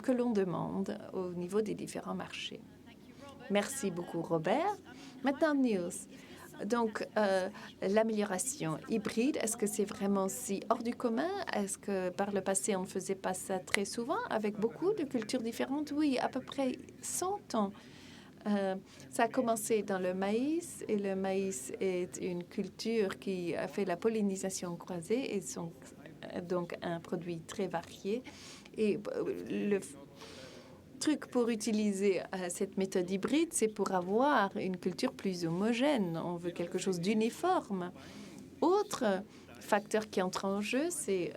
que l'on demande au niveau des différents marchés. Merci beaucoup, Robert. Maintenant, Niels, Donc, l'amélioration hybride, est-ce que c'est vraiment si hors du commun? Est-ce que par le passé, on ne faisait pas ça très souvent avec beaucoup de cultures différentes? Oui, à peu près 100 ans. Ça a commencé dans le maïs, et le maïs est une culture qui a fait la pollinisation croisée et sont donc un produit très varié. Et le truc pour utiliser cette méthode hybride, c'est pour avoir une culture plus homogène. On veut quelque chose d'uniforme. Autre facteur qui entre en jeu, c'est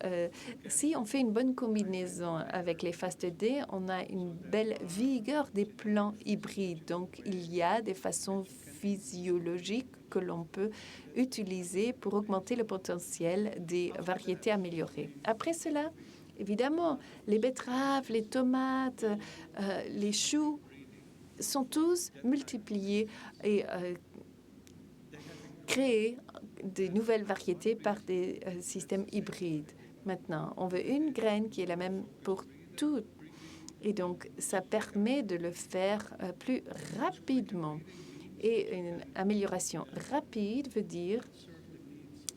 si on fait une bonne combinaison avec les phases de D, on a une belle vigueur des plants hybrides. Donc, il y a des façons physiologiques que l'on peut utiliser pour augmenter le potentiel des variétés améliorées. Après cela, évidemment, les betteraves, les tomates, les choux sont tous multipliés et créés des nouvelles variétés par des systèmes hybrides. Maintenant, on veut une graine qui est la même pour toutes. Et donc, ça permet de le faire plus rapidement. Et une amélioration rapide veut dire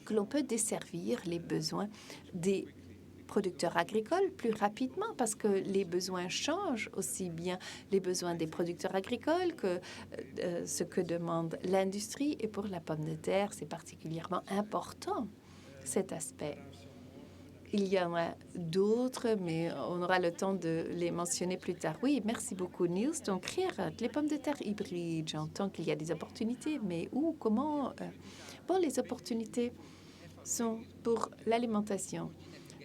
que l'on peut desservir les besoins des producteurs agricoles plus rapidement parce que les besoins changent, aussi bien les besoins des producteurs agricoles que ce que demande l'industrie. Et pour la pomme de terre, c'est particulièrement important, cet aspect. Il y en a d'autres, mais on aura le temps de les mentionner plus tard. Oui, merci beaucoup, Niels. Donc, les pommes de terre hybrides, j'entends qu'il y a des opportunités, mais où, comment? Bon, les opportunités sont pour l'alimentation.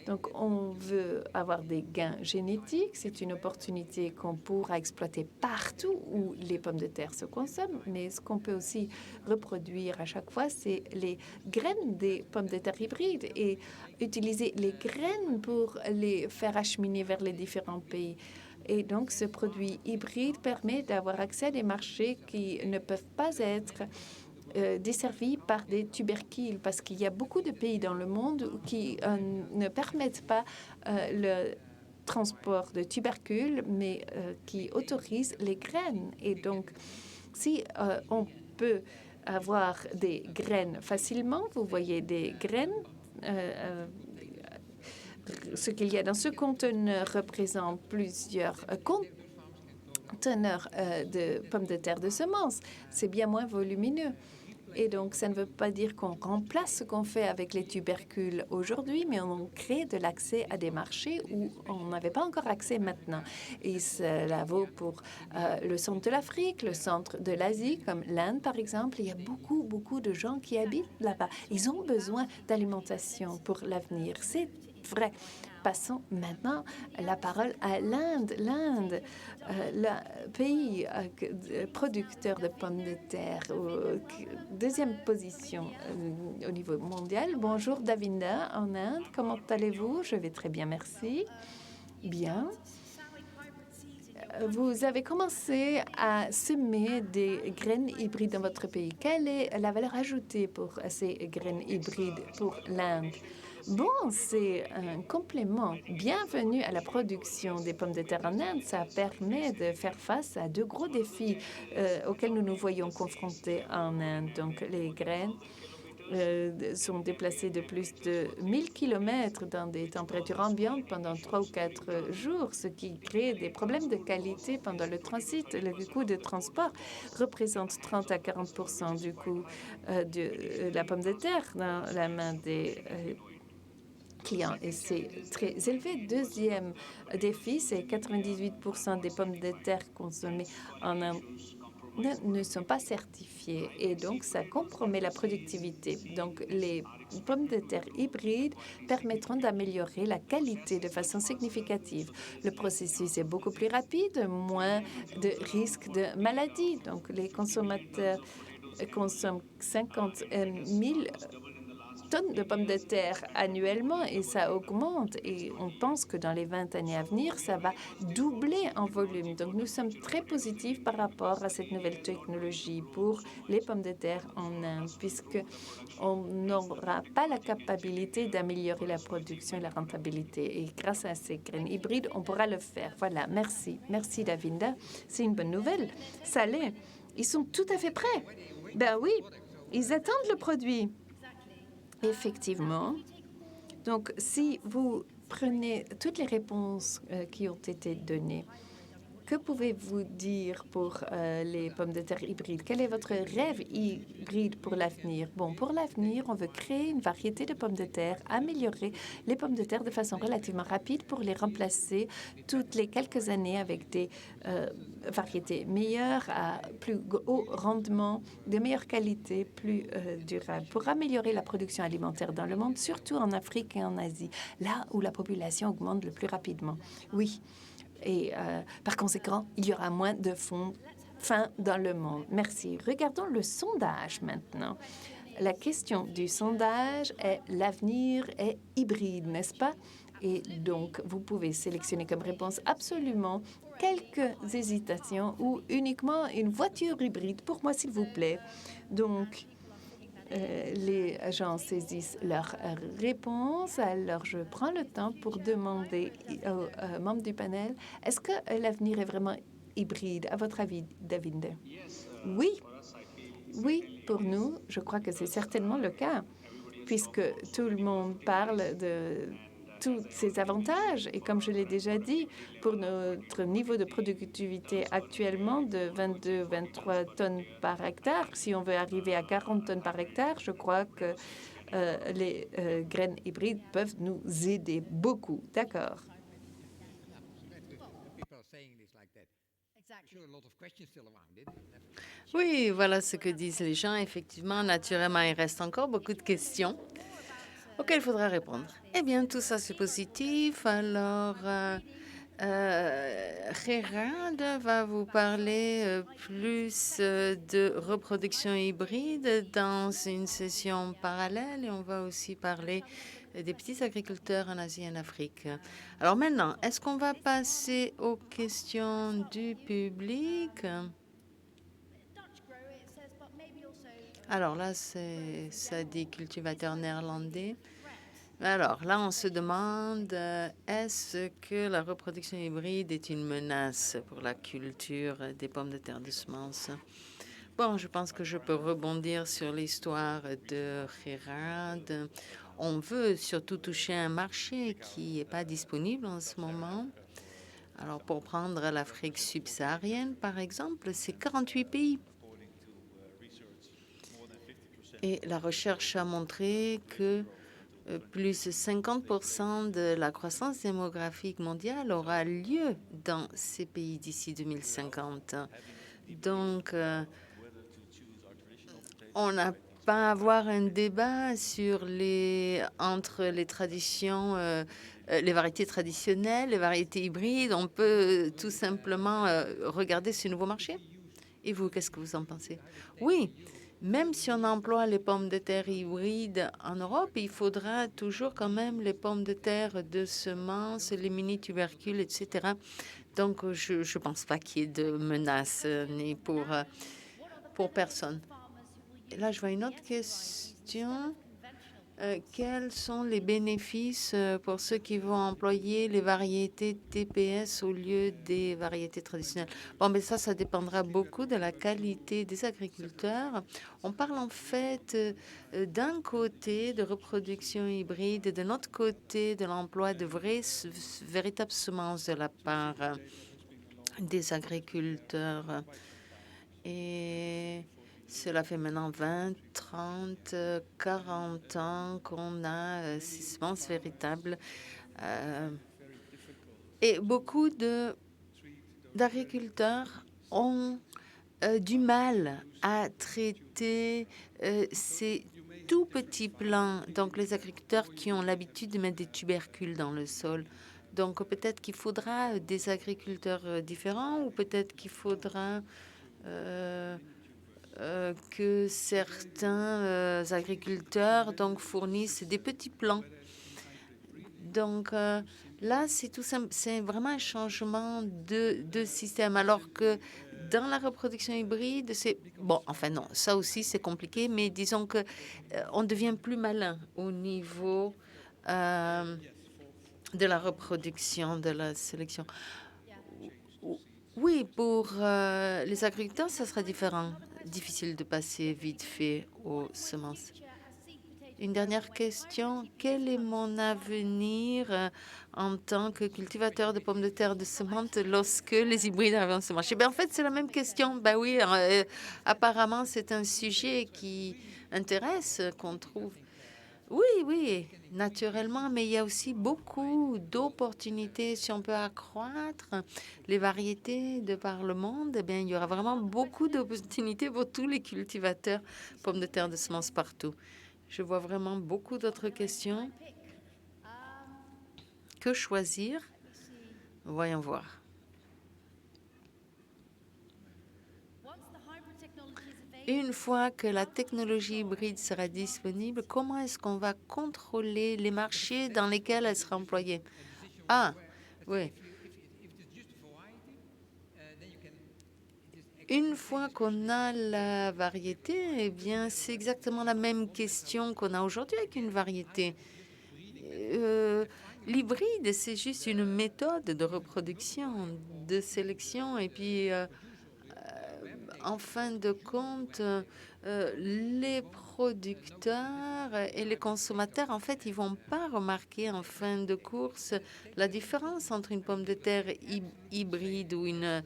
Donc, on veut avoir des gains génétiques. C'est une opportunité qu'on pourra exploiter partout où les pommes de terre se consomment. Mais ce qu'on peut aussi reproduire à chaque fois, c'est les graines des pommes de terre hybrides et utiliser les graines pour les faire acheminer vers les différents pays. Et donc, ce produit hybride permet d'avoir accès à des marchés qui ne peuvent pas être desservis par des tubercules, parce qu'il y a beaucoup de pays dans le monde qui ne permettent pas le transport de tubercules, mais qui autorisent les graines. Et donc, si on peut avoir des graines facilement, vous voyez des graines, ce qu'il y a dans ce conteneur représente plusieurs conteneurs de pommes de terre de semences. C'est bien moins volumineux. Et donc, ça ne veut pas dire qu'on remplace ce qu'on fait avec les tubercules aujourd'hui, mais on crée de l'accès à des marchés où on n'avait pas encore accès maintenant. Et cela vaut pour le centre de l'Afrique, le centre de l'Asie, comme l'Inde, par exemple. Il y a beaucoup de gens qui habitent là-bas. Ils ont besoin d'alimentation pour l'avenir. C'est vrai. Passons maintenant la parole à l'Inde. L'Inde, le pays producteur de pommes de terre, deuxième position au niveau mondial. Bonjour Davinda en Inde. Comment allez-vous? Je vais très bien, merci. Bien. Vous avez commencé à semer des graines hybrides dans votre pays. Quelle est la valeur ajoutée pour ces graines hybrides pour l'Inde? Bon, c'est un complément. Bienvenue à la production des pommes de terre en Inde. Ça permet de faire face à de gros défis auxquels nous nous voyons confrontés en Inde. Donc, les graines sont déplacées de plus de 1000 kilomètres dans des températures ambiantes pendant 3 ou 4 jours, ce qui crée des problèmes de qualité pendant le transit. Le coût de transport représente 30 à 40 % du coût de la pomme de terre dans la main des clients, et c'est très élevé. Deuxième défi, c'est 98% des pommes de terre consommées en Inde ne sont pas certifiées, et donc ça compromet la productivité. Donc, les pommes de terre hybrides permettront d'améliorer la qualité de façon significative. Le processus est beaucoup plus rapide, moins de risques de maladie. Donc, les consommateurs consomment 50 000 tonnes de pommes de terre annuellement, et ça augmente, et on pense que dans les 20 années à venir, ça va doubler en volume. Donc, nous sommes très positifs par rapport à cette nouvelle technologie pour les pommes de terre en Inde, puisque on n'aura pas la capacité d'améliorer la production et la rentabilité. Et grâce à ces graines hybrides, on pourra le faire. Voilà, merci. Merci, Davinda. C'est une bonne nouvelle. Ça l'est. Ils sont tout à fait prêts. Ben oui. Ils attendent le produit. Effectivement. Donc, si vous prenez toutes les réponses qui ont été données, que pouvez-vous dire pour les pommes de terre hybrides? Quel est votre rêve hybride pour l'avenir? Bon, pour l'avenir, on veut créer une variété de pommes de terre, améliorer les pommes de terre de façon relativement rapide pour les remplacer toutes les quelques années avec des variétés meilleures, à plus haut rendement, de meilleure qualité, plus durables, pour améliorer la production alimentaire dans le monde, surtout en Afrique et en Asie, là où la population augmente le plus rapidement. Oui. Et par conséquent, il y aura moins de faim dans le monde. Merci. Regardons le sondage maintenant. La question du sondage est l'avenir est hybride, n'est-ce pas? Et donc, vous pouvez sélectionner comme réponse absolument quelques hésitations ou uniquement une voiture hybride. Pour moi, s'il vous plaît. Donc, les gens saisissent leur réponse. Alors, je prends le temps pour demander aux membres du panel, est-ce que l'avenir est vraiment hybride, à votre avis, David? Oui, oui, pour nous, je crois que c'est certainement le cas, puisque tout le monde parle de tous ces avantages. Et comme je l'ai déjà dit, pour notre niveau de productivité actuellement de 22-23 tonnes par hectare, si on veut arriver à 40 tonnes par hectare, je crois que les graines hybrides peuvent nous aider beaucoup. D'accord. Oui, voilà ce que disent les gens. Effectivement, naturellement, il reste encore beaucoup de questions auxquelles il faudra répondre. Eh bien, tout ça, c'est positif. Alors, Gérard va vous parler plus de reproduction hybride dans une session parallèle et on va aussi parler des petits agriculteurs en Asie et en Afrique. Alors maintenant, est-ce qu'on va passer aux questions du public? Alors là, ça dit cultivateur néerlandais. Alors là, on se demande, est-ce que la reproduction hybride est une menace pour la culture des pommes de terre de semences? Bon, je pense que je peux rebondir sur l'histoire de Gérard. On veut surtout toucher un marché qui n'est pas disponible en ce moment. Alors, pour prendre l'Afrique subsaharienne, par exemple, c'est 48 pays. Et la recherche a montré que plus de 50% de la croissance démographique mondiale aura lieu dans ces pays d'ici 2050. Donc, on n'a pas à avoir un débat sur entre les traditions, les variétés traditionnelles, les variétés hybrides. On peut tout simplement regarder ce nouveau marché. Et vous, qu'est-ce que vous en pensez? Oui. Même si on emploie les pommes de terre hybrides en Europe, il faudra toujours quand même les pommes de terre de semences, les mini-tubercules, etc. Donc, je ne pense pas qu'il y ait de menace ni pour personne. Et là, je vois une autre question. Quels sont les bénéfices pour ceux qui vont employer les variétés TPS au lieu des variétés traditionnelles? Bon, mais ça dépendra beaucoup de la qualité des agriculteurs. On parle en fait d'un côté de reproduction hybride et de l'autre côté de l'emploi de véritables semences de la part des agriculteurs. Et cela fait maintenant 20, 30, 40 ans qu'on a ces semences véritables. Et beaucoup d'agriculteurs ont du mal à traiter ces tout petits plants. Donc, les agriculteurs qui ont l'habitude de mettre des tubercules dans le sol. Donc, peut-être qu'il faudra des agriculteurs différents ou peut-être qu'il faudra que certains agriculteurs fournissent des petits plants. Donc là, c'est vraiment un changement de système. Alors que dans la reproduction hybride, c'est bon. Enfin non, ça aussi c'est compliqué, mais disons que on devient plus malin au niveau de la reproduction, de la sélection. Oui, pour les agriculteurs, ça sera différent. difficile de passer vite fait aux semences. Une dernière question. Quel est mon avenir en tant que cultivateur de pommes de terre de semences lorsque les hybrides arrivent en semences? En fait, c'est la même question. Ben oui, apparemment, c'est un sujet qui intéresse, qu'on trouve. Oui, oui, naturellement, mais il y a aussi beaucoup d'opportunités. Si on peut accroître les variétés de par le monde, eh bien, il y aura vraiment beaucoup d'opportunités pour tous les cultivateurs pommes de terre de semences partout. Je vois vraiment beaucoup d'autres questions. Que choisir? Voyons voir. Une fois que la technologie hybride sera disponible, comment est-ce qu'on va contrôler les marchés dans lesquels elle sera employée? Ah, oui. Une fois qu'on a la variété, eh bien, c'est exactement la même question qu'on a aujourd'hui avec une variété. L'hybride, c'est juste une méthode de reproduction, de sélection, et puis en fin de compte, les producteurs et les consommateurs, en fait, ils vont pas remarquer en fin de course la différence entre une pomme de terre hybride ou une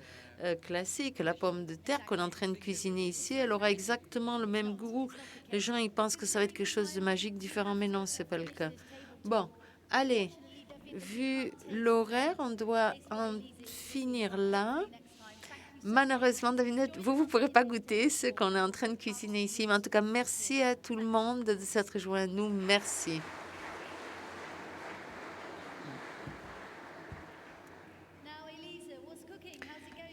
classique. La pomme de terre qu'on est en train de cuisiner ici, elle aura exactement le même goût. Les gens, ils pensent que ça va être quelque chose de magique, différent, mais non, c'est pas le cas. Bon, allez, vu l'horaire, on doit en finir là. Malheureusement, David, vous ne pourrez pas goûter ce qu'on est en train de cuisiner ici. Mais en tout cas, merci à tout le monde de s'être joint à nous. Merci.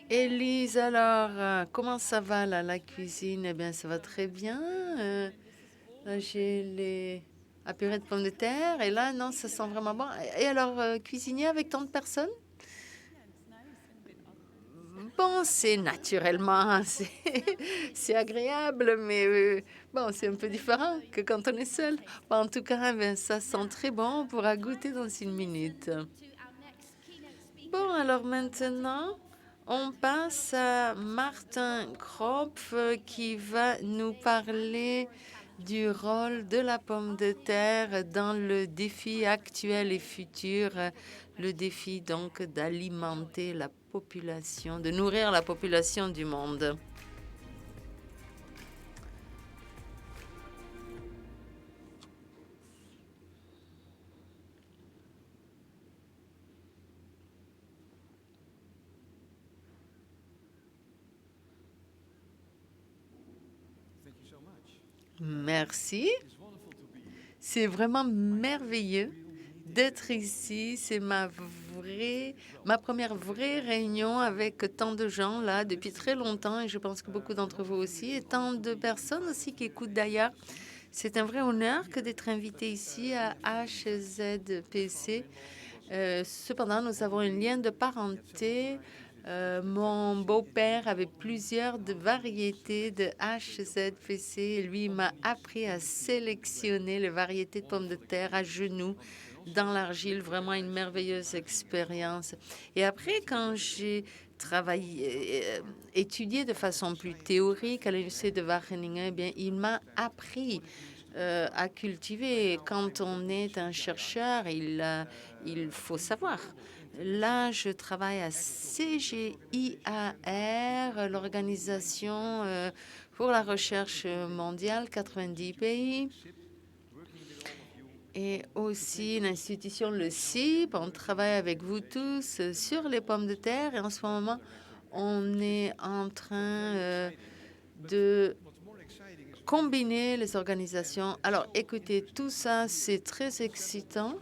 Élise, alors, comment ça va là, la cuisine? Eh bien, ça va très bien. Là, j'ai les purées de pommes de terre. Et là, non, ça sent vraiment bon. Et alors, cuisiner avec tant de personnes? Bon, c'est naturellement, c'est agréable, mais bon, c'est un peu différent que quand on est seul. Bon, en tout cas, ben, ça sent très bon. On pourra goûter dans une minute. Bon, alors maintenant, on passe à Martin Kropf qui va nous parler du rôle de la pomme de terre dans le défi actuel et futur, le défi donc d'alimenter la population, de nourrir la population du monde. Merci. C'est vraiment merveilleux d'être ici. C'est ma première vraie réunion avec tant de gens là depuis très longtemps et je pense que beaucoup d'entre vous aussi et tant de personnes aussi qui écoutent d'ailleurs. C'est un vrai honneur que d'être invité ici à HZPC. Cependant, nous avons un lien de parenté. Mon beau-père avait plusieurs variétés de HZPC. Lui m'a appris à sélectionner les variétés de pommes de terre à genoux dans l'argile. Vraiment une merveilleuse expérience. Et après, quand j'ai étudié de façon plus théorique à l'université de Wageningen, eh bien, il m'a appris à cultiver. Quand on est un chercheur, il faut savoir. Là, je travaille à CGIAR, l'organisation pour la recherche mondiale, 90 pays. Et aussi l'institution, le CIP. On travaille avec vous tous sur les pommes de terre. Et en ce moment, on est en train de combiner les organisations. Alors, écoutez, tout ça, c'est très excitant,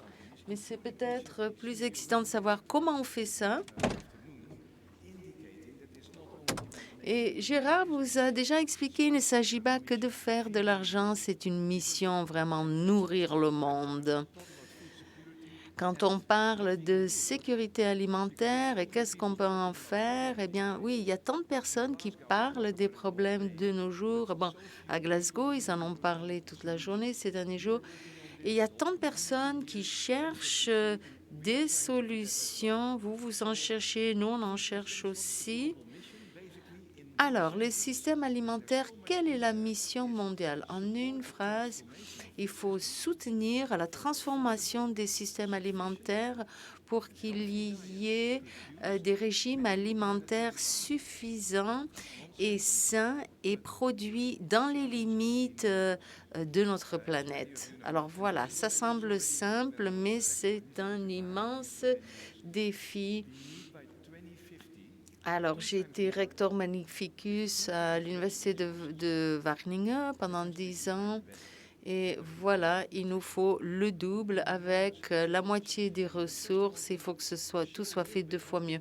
mais c'est peut-être plus excitant de savoir comment on fait ça. Et Gérard vous a déjà expliqué, il ne s'agit pas que de faire de l'argent, c'est une mission, vraiment nourrir le monde. Quand on parle de sécurité alimentaire et qu'est-ce qu'on peut en faire, eh bien, oui, il y a tant de personnes qui parlent des problèmes de nos jours. Bon, à Glasgow, ils en ont parlé toute la journée ces derniers jours. Et il y a tant de personnes qui cherchent des solutions. Vous en cherchez, nous, on en cherche aussi. Alors, le système alimentaire, quelle est la mission mondiale? En une phrase, il faut soutenir la transformation des systèmes alimentaires pour qu'il y ait des régimes alimentaires suffisants et sains et produits dans les limites de notre planète. Alors voilà, ça semble simple, mais c'est un immense défi. Alors, j'ai été rector magnificus à l'université de Wageningen pendant 10 ans. Et voilà, il nous faut le double avec la moitié des ressources. Il faut que tout soit fait 2 fois mieux.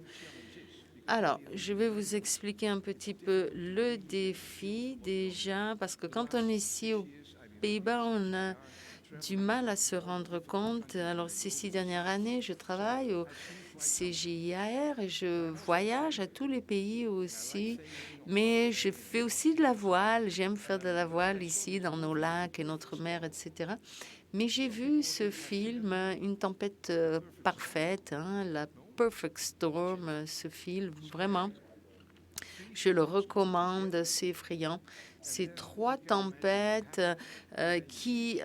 Alors, je vais vous expliquer un petit peu le défi déjà, parce que quand on est ici aux Pays-Bas, on a du mal à se rendre compte. Alors, ces 6 dernières années, je travaille au CGIAR et je voyage à tous les pays aussi, mais je fais aussi de la voile. J'aime faire de la voile ici dans nos lacs et notre mer, etc. Mais j'ai vu ce film, Une tempête parfaite, hein, la Perfect Storm, ce film, vraiment. Je le recommande, c'est effrayant. C'est 3 tempêtes qui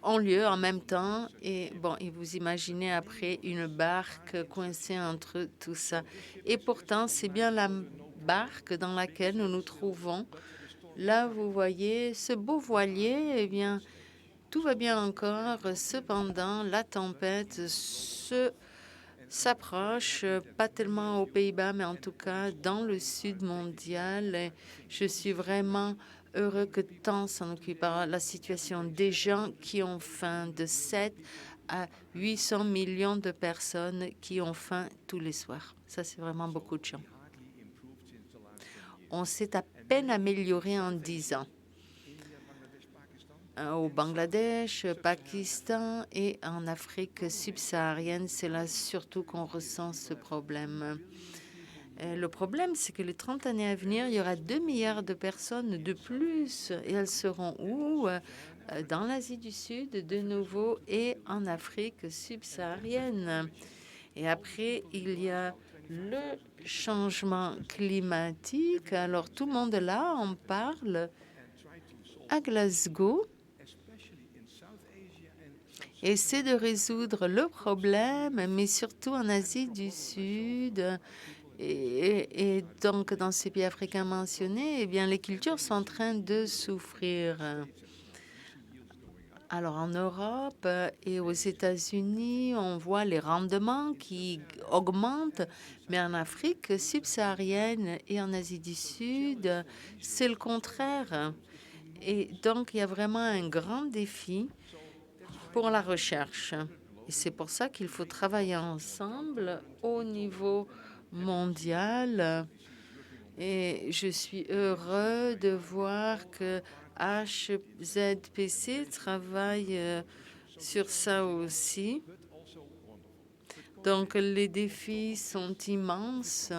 ont lieu en même temps. Et bon, et vous imaginez après une barque coincée entre tout ça. Et pourtant, c'est bien la barque dans laquelle nous nous trouvons. Là, vous voyez ce beau voilier, eh bien, tout va bien encore. Cependant, la tempête s'approche, pas tellement aux Pays-Bas, mais en tout cas dans le sud mondial. Et je suis vraiment heureux que tant s'en occupe. Alors, la situation des gens qui ont faim, de 7 à 800 millions de personnes qui ont faim tous les soirs. Ça, c'est vraiment beaucoup de gens. On s'est à peine amélioré en 10 ans. Au Bangladesh, Pakistan et en Afrique subsaharienne, c'est là surtout qu'on ressent ce problème. Le problème, c'est que les 30 années à venir, il y aura 2 milliards de personnes de plus. Et elles seront où? Dans l'Asie du Sud, de nouveau, et en Afrique subsaharienne. Et après, il y a le changement climatique. Alors, tout le monde là en parle à Glasgow. Essaie de résoudre le problème, mais surtout en Asie du Sud. Et donc, dans ces pays africains mentionnés, eh bien, les cultures sont en train de souffrir. Alors, en Europe et aux États-Unis, on voit les rendements qui augmentent, mais en Afrique subsaharienne et en Asie du Sud, c'est le contraire. Et donc, il y a vraiment un grand défi pour la recherche. Et c'est pour ça qu'il faut travailler ensemble au niveau mondial. Et je suis heureux de voir que HZPC travaille sur ça aussi. Donc les défis sont immenses,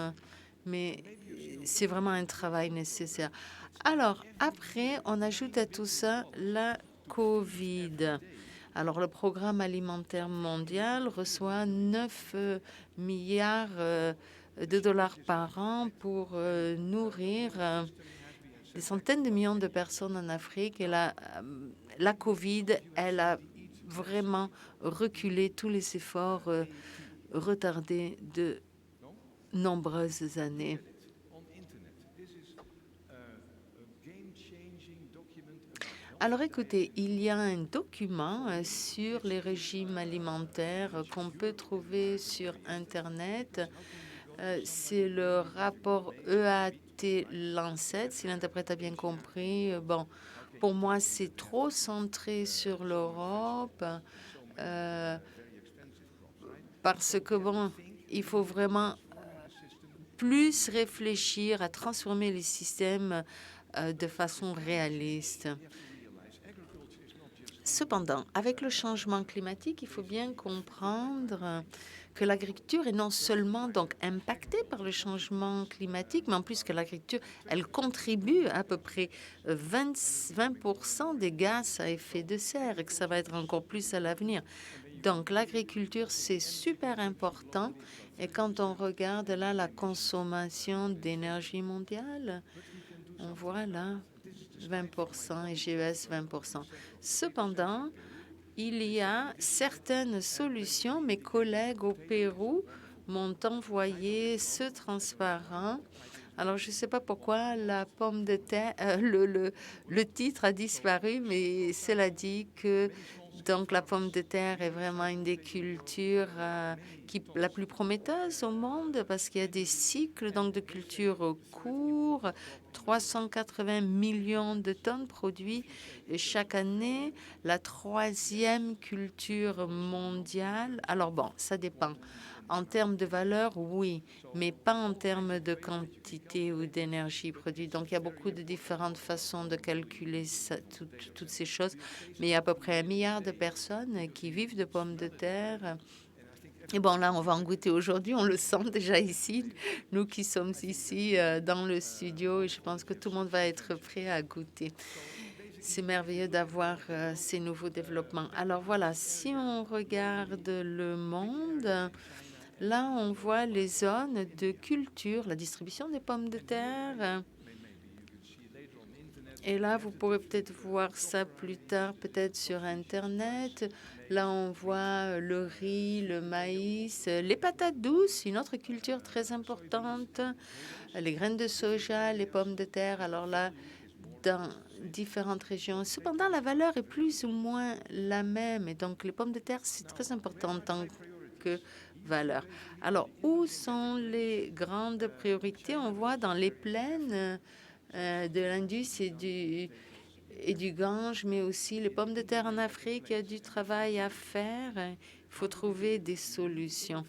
mais c'est vraiment un travail nécessaire. Alors après, on ajoute à tout ça la COVID. Alors, le programme alimentaire mondial reçoit 9 milliards de dollars par an pour nourrir des centaines de millions de personnes en Afrique. Et la COVID, elle a vraiment reculé tous les efforts retardés de nombreuses années. Alors écoutez, il y a un document sur les régimes alimentaires qu'on peut trouver sur Internet. C'est le rapport EAT-Lancet, si l'interprète a bien compris. Bon, pour moi, c'est trop centré sur l'Europe parce que, bon, il faut vraiment plus réfléchir à transformer les systèmes de façon réaliste. Cependant, avec le changement climatique, il faut bien comprendre que l'agriculture est non seulement donc impactée par le changement climatique, mais en plus que l'agriculture, elle contribue à peu près 20% des gaz à effet de serre et que ça va être encore plus à l'avenir. Donc l'agriculture, c'est super important. Et quand on regarde là la consommation d'énergie mondiale, on voit là 20% et GES 20%. Cependant, il y a certaines solutions. Mes collègues au Pérou m'ont envoyé ce transparent. Alors, je ne sais pas pourquoi la pomme de terre, le titre a disparu, mais cela dit que donc la pomme de terre est vraiment une des cultures la plus prometteuse au monde parce qu'il y a des cycles donc de culture courts, 380 millions de tonnes produits chaque année, la troisième culture mondiale. Alors bon, ça dépend. En termes de valeur, oui, mais pas en termes de quantité ou d'énergie produite. Donc, il y a beaucoup de différentes façons de calculer toutes ces choses. Mais il y a à peu près 1 milliard de personnes qui vivent de pommes de terre. Et bon, là, on va en goûter aujourd'hui. On le sent déjà ici, nous qui sommes ici dans le studio. Et je pense que tout le monde va être prêt à goûter. C'est merveilleux d'avoir ces nouveaux développements. Alors voilà, si on regarde le monde, là, on voit les zones de culture, la distribution des pommes de terre. Et là, vous pourrez peut-être voir ça plus tard, peut-être sur Internet. Là, on voit le riz, le maïs, les patates douces, une autre culture très importante, les graines de soja, les pommes de terre. Alors là, dans différentes régions. Cependant, la valeur est plus ou moins la même. Et donc, les pommes de terre, c'est très important en tant que valeur. Alors, où sont les grandes priorités? On voit dans les plaines de l'Indus et du Gange, mais aussi les pommes de terre en Afrique. Il y a du travail à faire. Il faut trouver des solutions.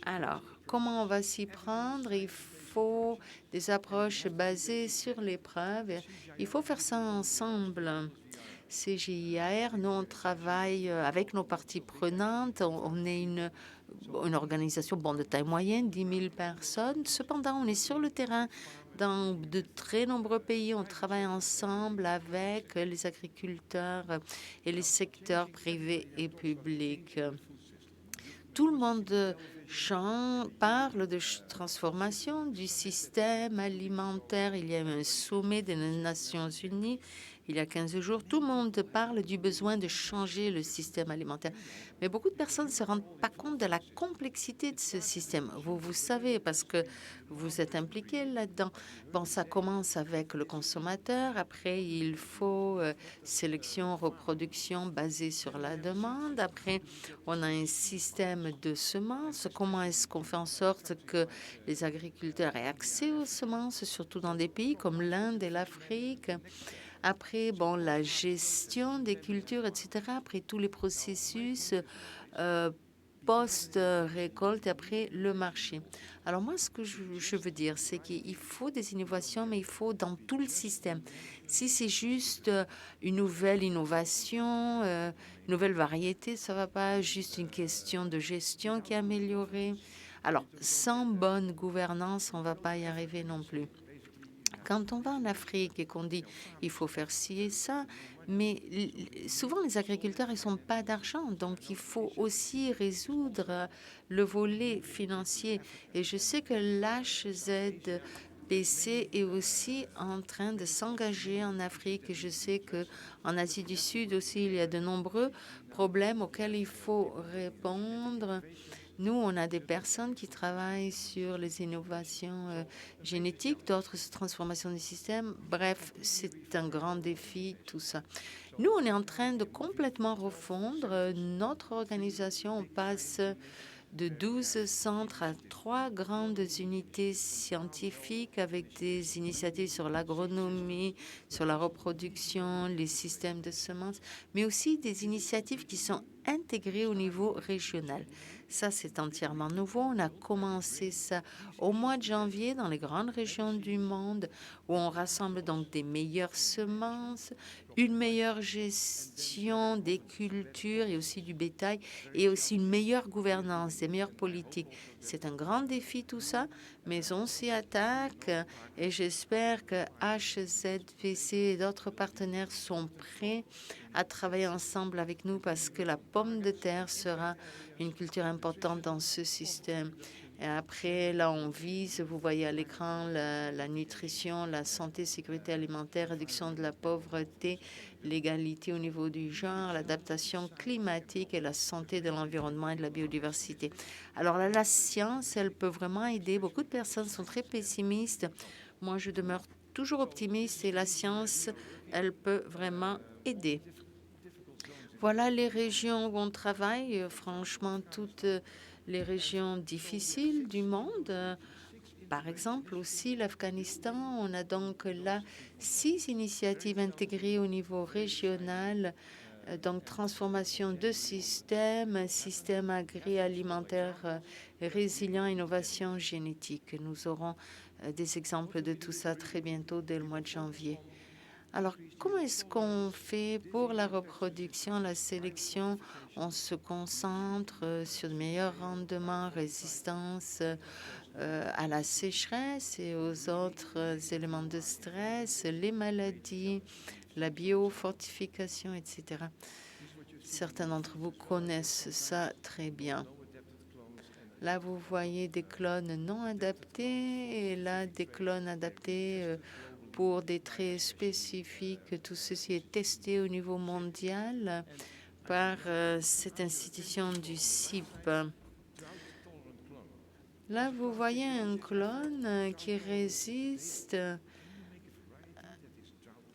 Alors, comment on va s'y prendre? Il faut des approches basées sur les preuves. Il faut faire ça ensemble. CGIAR, nous, on travaille avec nos parties prenantes. On est une organisation de taille moyenne, 10 000 personnes. Cependant, on est sur le terrain dans de très nombreux pays. On travaille ensemble avec les agriculteurs et les secteurs privés et publics. Tout le monde parle de transformation du système alimentaire. Il y a eu un sommet des Nations Unies il y a 15 jours. Tout le monde parle du besoin de changer le système alimentaire. Mais beaucoup de personnes ne se rendent pas compte de la complexité de ce système. Vous savez, parce que vous êtes impliqués là-dedans. Bon, ça commence avec le consommateur. Après, il faut sélection, reproduction basée sur la demande. Après, on a un système de semences. Comment est-ce qu'on fait en sorte que les agriculteurs aient accès aux semences, surtout dans des pays comme l'Inde et l'Afrique? Après, bon, la gestion des cultures, etc. Après, tous les processus post-récolte et après le marché. Alors moi, ce que je veux dire, c'est qu'il faut des innovations, mais il faut dans tout le système. Si c'est juste une nouvelle innovation, une nouvelle variété, ça va pas. Juste une question de gestion qui est améliorée. Alors, sans bonne gouvernance, on va pas y arriver non plus. Quand on va en Afrique et qu'on dit il faut faire ci et ça, mais souvent les agriculteurs ils n'ont pas d'argent, donc il faut aussi résoudre le volet financier. Et je sais que l'HZBC est aussi en train de s'engager en Afrique. Et je sais que en Asie du Sud aussi il y a de nombreux problèmes auxquels il faut répondre. Nous, on a des personnes qui travaillent sur les innovations génétiques, d'autres sur transformation du système. Bref, c'est un grand défi, tout ça. Nous, on est en train de complètement refondre notre organisation. On passe de 12 centres à 3 grandes unités scientifiques avec des initiatives sur l'agronomie, sur la reproduction, les systèmes de semences, mais aussi des initiatives qui sont intégrées au niveau régional. Ça, c'est entièrement nouveau. On a commencé ça au mois de janvier dans les grandes régions du monde où on rassemble donc des meilleures semences, une meilleure gestion des cultures et aussi du bétail et aussi une meilleure gouvernance, des meilleures politiques. C'est un grand défi tout ça, mais on s'y attaque et j'espère que HZPC et d'autres partenaires sont prêts à travailler ensemble avec nous parce que la pomme de terre sera une culture importante dans ce système. Et après, là, on vise, vous voyez à l'écran, la nutrition, la santé, sécurité alimentaire, réduction de la pauvreté, l'égalité au niveau du genre, l'adaptation climatique et la santé de l'environnement et de la biodiversité. Alors là, la science, elle peut vraiment aider. Beaucoup de personnes sont très pessimistes. Moi, je demeure toujours optimiste et la science, elle peut vraiment aider. Voilà les régions où on travaille. Franchement, toutes les régions difficiles du monde. Par exemple, aussi l'Afghanistan, on a donc là 6 initiatives intégrées au niveau régional, donc transformation de système, système agroalimentaire résilient, innovation génétique. Nous aurons des exemples de tout ça très bientôt, dès le mois de janvier. Alors, comment est-ce qu'on fait pour la reproduction, la sélection? On se concentre sur de meilleurs rendements, résistance à la sécheresse et aux autres éléments de stress, les maladies, la biofortification, etc. Certains d'entre vous connaissent ça très bien. Là, vous voyez des clones non adaptés et là, des clones adaptés pour des traits spécifiques. Tout ceci est testé au niveau mondial par cette institution du CIP. Là, vous voyez un clone qui résiste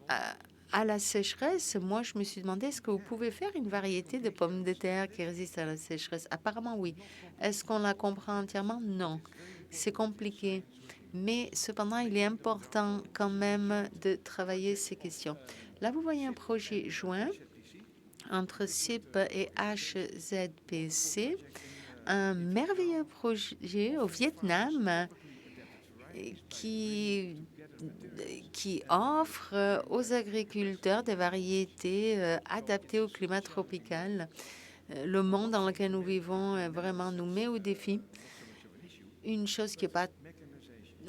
à la sécheresse. Moi, je me suis demandé, est-ce que vous pouvez faire une variété de pommes de terre qui résiste à la sécheresse? Apparemment, oui. Est-ce qu'on la comprend entièrement? Non. C'est compliqué. Mais cependant, il est important quand même de travailler ces questions. Là, vous voyez un projet joint entre CIP et HZPC, un merveilleux projet au Vietnam qui offre aux agriculteurs des variétés adaptées au climat tropical. Le monde dans lequel nous vivons vraiment nous met au défi. Une chose qui n'est pas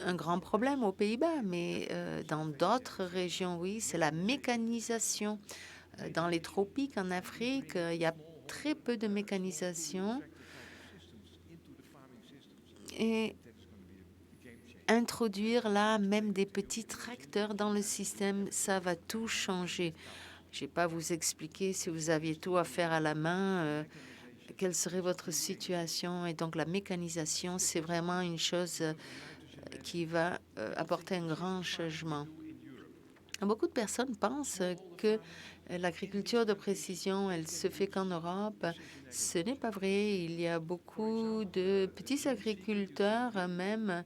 un grand problème aux Pays-Bas, mais dans d'autres régions, oui, c'est la mécanisation. Dans les tropiques, en Afrique, il y a très peu de mécanisation. Et introduire là même des petits tracteurs dans le système, ça va tout changer. Je ne vais pas vous expliquer si vous aviez tout à faire à la main, quelle serait votre situation. Et donc la mécanisation, c'est vraiment une chose qui va apporter un grand changement. Beaucoup de personnes pensent que l'agriculture de précision, elle se fait qu'en Europe. Ce n'est pas vrai. Il y a beaucoup de petits agriculteurs, même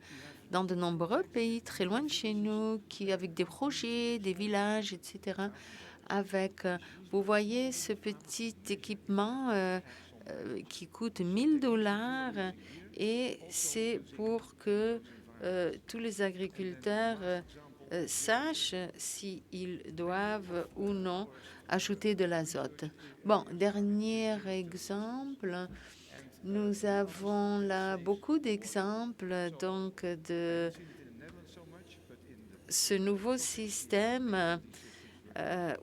dans de nombreux pays très loin de chez nous, qui avec des projets, des villages, etc. Avec, vous voyez, ce petit équipement qui coûte $1000 et c'est pour que tous les agriculteurs sachent s'ils doivent ou non ajouter de l'azote. Bon, dernier exemple. Nous avons là beaucoup d'exemples donc de ce nouveau système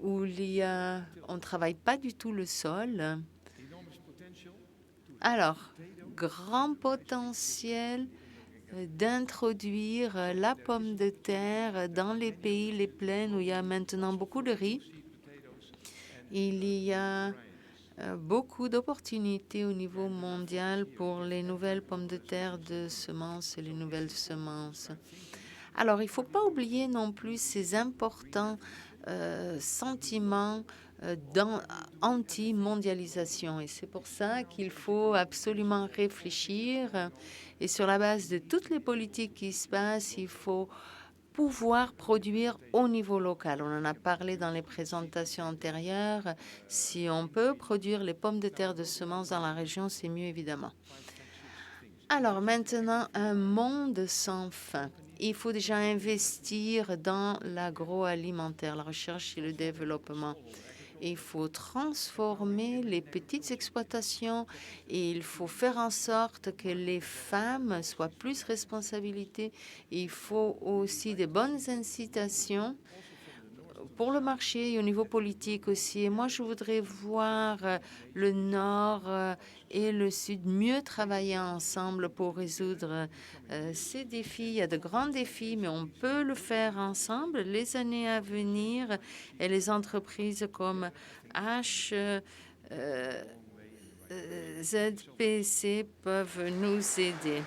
où on ne travaille pas du tout le sol. Alors, grand potentiel d'introduire la pomme de terre dans les pays, les plaines où il y a maintenant beaucoup de riz. Il y a beaucoup d'opportunités au niveau mondial pour les nouvelles pommes de terre de semences et les nouvelles semences. Alors, il ne faut pas oublier non plus ces importants sentiments anti-mondialisation. Et c'est pour ça qu'il faut absolument réfléchir. Et sur la base de toutes les politiques qui se passent, il faut pouvoir produire au niveau local. On en a parlé dans les présentations antérieures. Si on peut produire les pommes de terre de semences dans la région, c'est mieux évidemment. Alors maintenant, un monde sans fin. il faut déjà investir dans l'agroalimentaire, la recherche et le développement. Il faut transformer les petites exploitations et il faut faire en sorte que les femmes soient plus responsabilités. Il faut aussi de bonnes incitations pour le marché et au niveau politique aussi. Et moi, je voudrais voir le Nord et le Sud mieux travailler ensemble pour résoudre ces défis. Il y a de grands défis, mais on peut le faire ensemble. Les années à venir et les entreprises comme HZPC peuvent nous aider.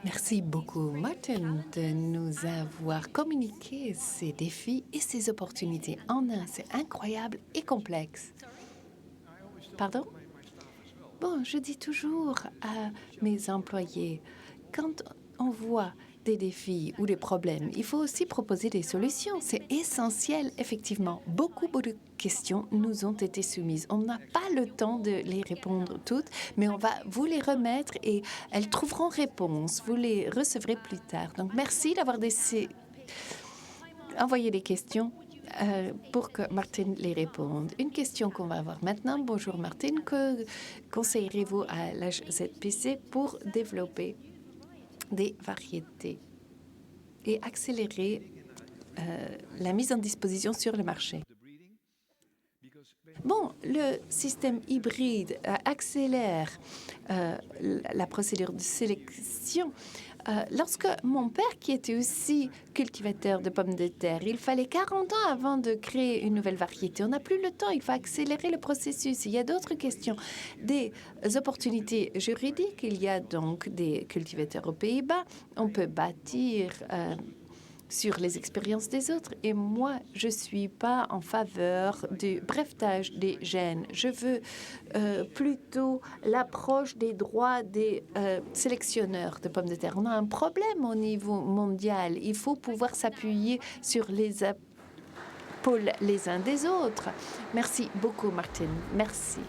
Merci beaucoup, Martin, de nous avoir communiqué ces défis et ces opportunités en un. C'est incroyable et complexe. Pardon? Bon, je dis toujours à mes employés, quand on voit des défis ou des problèmes, il faut aussi proposer des solutions. C'est essentiel, effectivement. Beaucoup de questions nous ont été soumises. On n'a pas le temps de les répondre toutes, mais on va vous les remettre et elles trouveront réponse. Vous les recevrez plus tard. Donc, merci d'avoir envoyé des questions pour que Martine les réponde. Une question qu'on va avoir maintenant. Bonjour Martine, que conseillerez-vous à l'HZPC pour développer des variétés et accélérer la mise en disposition sur le marché? Bon, le système hybride accélère la procédure de sélection. Lorsque mon père, qui était aussi cultivateur de pommes de terre, il fallait 40 ans avant de créer une nouvelle variété. On n'a plus le temps, il faut accélérer le processus. Il y a d'autres questions, des opportunités juridiques. Il y a donc des cultivateurs aux Pays-Bas. On peut bâtir sur les expériences des autres. Et moi, je ne suis pas en faveur du brevetage des gènes. Je veux plutôt l'approche des droits des sélectionneurs de pommes de terre. On a un problème au niveau mondial. Il faut pouvoir s'appuyer sur les épaules les uns des autres. Merci beaucoup, Martine. Merci.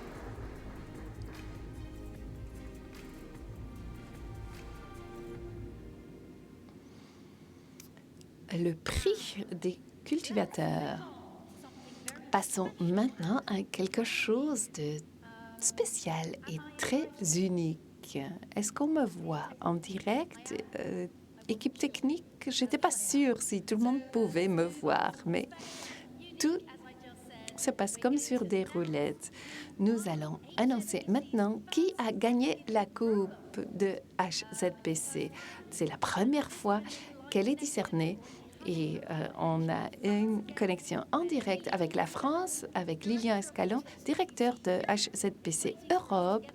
Le prix des cultivateurs. Passons maintenant à quelque chose de spécial et très unique. Est-ce qu'on me voit en direct? Équipe technique, je n'étais pas sûre si tout le monde pouvait me voir, mais tout se passe comme sur des roulettes. Nous allons annoncer maintenant qui a gagné la coupe de HZPC. C'est la première fois qu'elle est décernée. Et on a une connexion en direct avec la France, avec Lilian Escalon, directeur de HZPC Europe,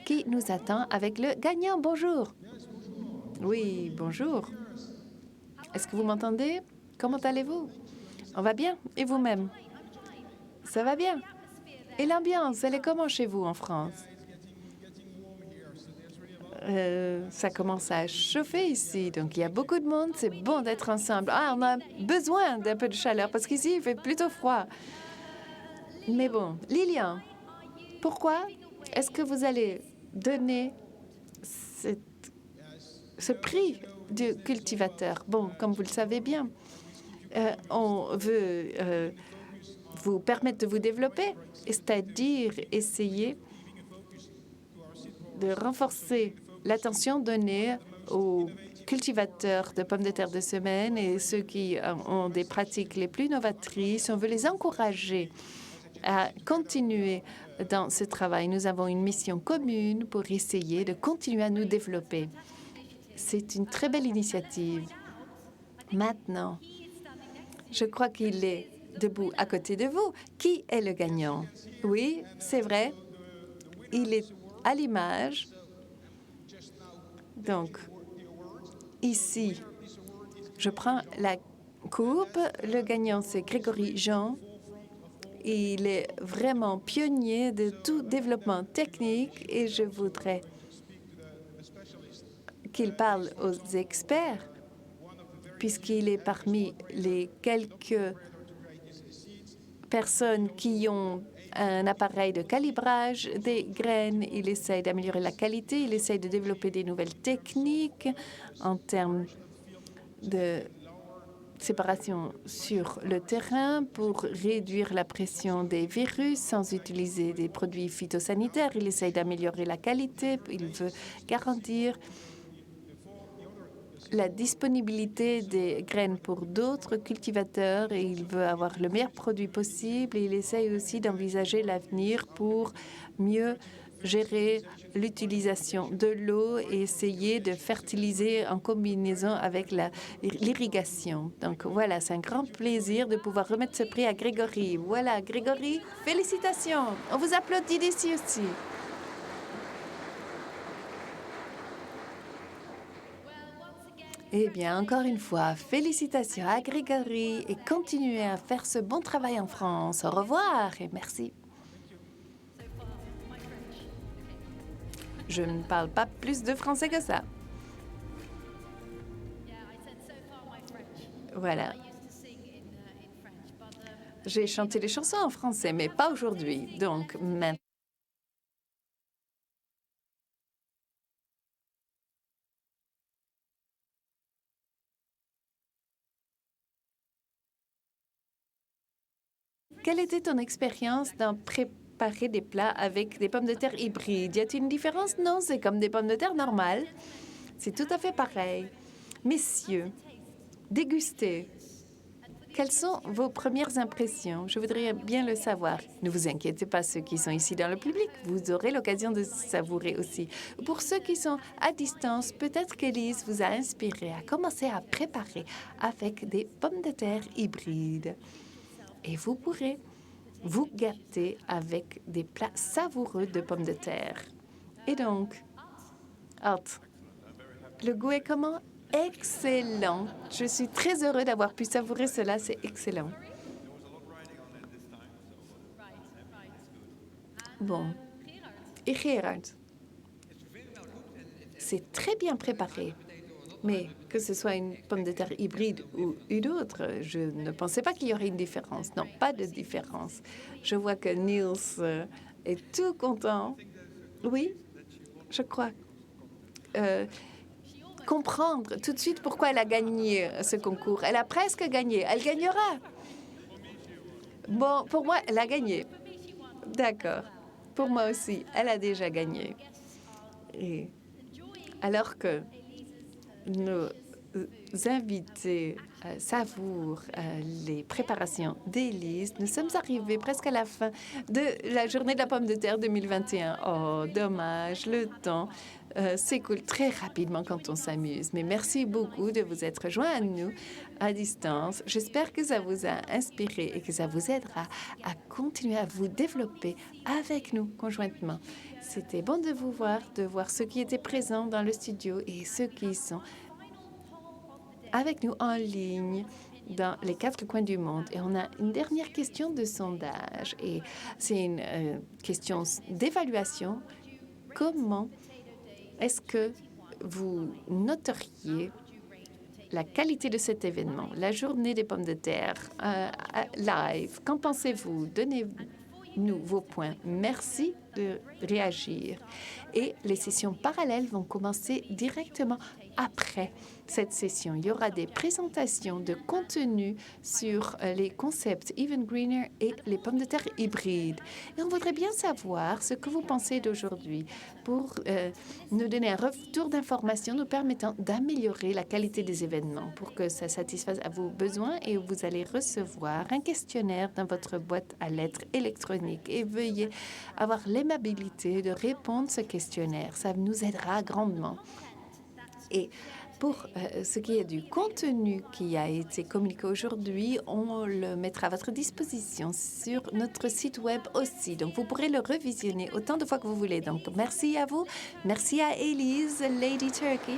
qui nous attend avec le gagnant. Bonjour. Oui, bonjour. Est-ce que vous m'entendez? Comment allez-vous? On va bien? Et vous-même? Ça va bien? Et l'ambiance, elle est comment chez vous en France? Ça commence à chauffer ici, donc il y a beaucoup de monde. C'est bon d'être ensemble. Ah, on a besoin d'un peu de chaleur parce qu'ici, il fait plutôt froid. Mais bon, Lilian, pourquoi est-ce que vous allez donner ce prix du cultivateur? Bon, comme vous le savez bien, on veut vous permettre de vous développer, c'est-à-dire essayer de renforcer l'attention donnée aux cultivateurs de pommes de terre de semaine et ceux qui ont des pratiques les plus novatrices. On veut les encourager à continuer dans ce travail. Nous avons une mission commune pour essayer de continuer à nous développer. C'est une très belle initiative. Maintenant, je crois qu'il est debout à côté de vous. Qui est le gagnant? Oui, c'est vrai. Il est à l'image. Donc, ici, je prends la coupe. Le gagnant, c'est Grégory Jean. Il est vraiment pionnier de tout développement technique et je voudrais qu'il parle aux experts, puisqu'il est parmi les quelques personnes qui ont un appareil de calibrage des graines. Il essaye d'améliorer la qualité. Il essaye de développer des nouvelles techniques en termes de séparation sur le terrain pour réduire la pression des virus sans utiliser des produits phytosanitaires. Il essaye d'améliorer la qualité. Il veut garantir la disponibilité des graines pour d'autres cultivateurs et il veut avoir le meilleur produit possible. Et il essaye aussi d'envisager l'avenir pour mieux gérer l'utilisation de l'eau et essayer de fertiliser en combinaison avec l'irrigation. Donc voilà, c'est un grand plaisir de pouvoir remettre ce prix à Grégory. Voilà, Grégory, félicitations. On vous applaudit d'ici aussi. Eh bien, encore une fois, félicitations à Grégory et continuez à faire ce bon travail en France. Au revoir et merci. Je ne parle pas plus de français que ça. Voilà. J'ai chanté des chansons en français, mais pas aujourd'hui. Donc, maintenant. Quelle était ton expérience dans préparer des plats avec des pommes de terre hybrides? Y a-t-il une différence? Non, c'est comme des pommes de terre normales. C'est tout à fait pareil. Messieurs, dégustez. Quelles sont vos premières impressions? Je voudrais bien le savoir. Ne vous inquiétez pas, ceux qui sont ici dans le public, vous aurez l'occasion de savourer aussi. Pour ceux qui sont à distance, peut-être qu'Élise vous a inspiré à commencer à préparer avec des pommes de terre hybrides. Et vous pourrez vous gâter avec des plats savoureux de pommes de terre. Et donc, Art, le goût est comment? Excellent. Je suis très heureux d'avoir pu savourer cela. C'est excellent. Bon. Et Gerard, c'est très bien préparé. Mais que ce soit une pomme de terre hybride ou une autre, je ne pensais pas qu'il y aurait une différence. Non, pas de différence. Je vois que Niels est tout content. Oui, je crois. Comprendre tout de suite pourquoi elle a gagné ce concours. Elle a presque gagné. Elle gagnera. Bon, pour moi, elle a gagné. D'accord. Pour moi aussi, elle a déjà gagné. Et alors que nos invités savourent les préparations d'Élise, nous sommes arrivés presque à la fin de la journée de la pomme de terre 2021. Oh, dommage, le temps s'écoule très rapidement quand on s'amuse. Mais merci beaucoup de vous être joints à nous à distance. J'espère que ça vous a inspiré et que ça vous aidera à continuer à vous développer avec nous conjointement. C'était bon de vous voir, de voir ceux qui étaient présents dans le studio et ceux qui sont avec nous en ligne dans les 4 coins du monde. Et on a une dernière question de sondage. Et c'est une question d'évaluation. Comment est-ce que vous noteriez la qualité de cet événement, la journée des pommes de terre live? Qu'en pensez-vous? Donnez-nous vos points. Merci de réagir. Et les sessions parallèles vont commencer directement après cette session. Il y aura des présentations de contenu sur les concepts Even Greener et les pommes de terre hybrides. Et on voudrait bien savoir ce que vous pensez d'aujourd'hui pour nous donner un retour d'information nous permettant d'améliorer la qualité des événements pour que ça satisfasse à vos besoins. Et vous allez recevoir un questionnaire dans votre boîte à lettres électronique. Et veuillez avoir l'aimabilité de répondre à ce questionnaire. Ça nous aidera grandement. Et pour ce qui est du contenu qui a été communiqué aujourd'hui, on le mettra à votre disposition sur notre site web aussi. Donc, vous pourrez le revisionner autant de fois que vous voulez. Donc, merci à vous. Merci à Élise, Lady Turkey.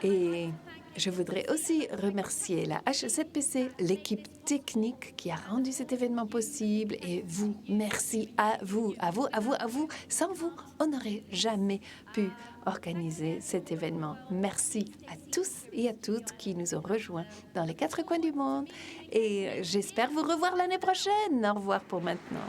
Et Je voudrais aussi remercier la H7PC, l'équipe technique qui a rendu cet événement possible, et vous, merci à vous, à vous, à vous, à vous. Sans vous, on n'aurait jamais pu organiser cet événement. Merci à tous et à toutes qui nous ont rejoints dans les 4 coins du monde, et j'espère vous revoir l'année prochaine. Au revoir pour maintenant.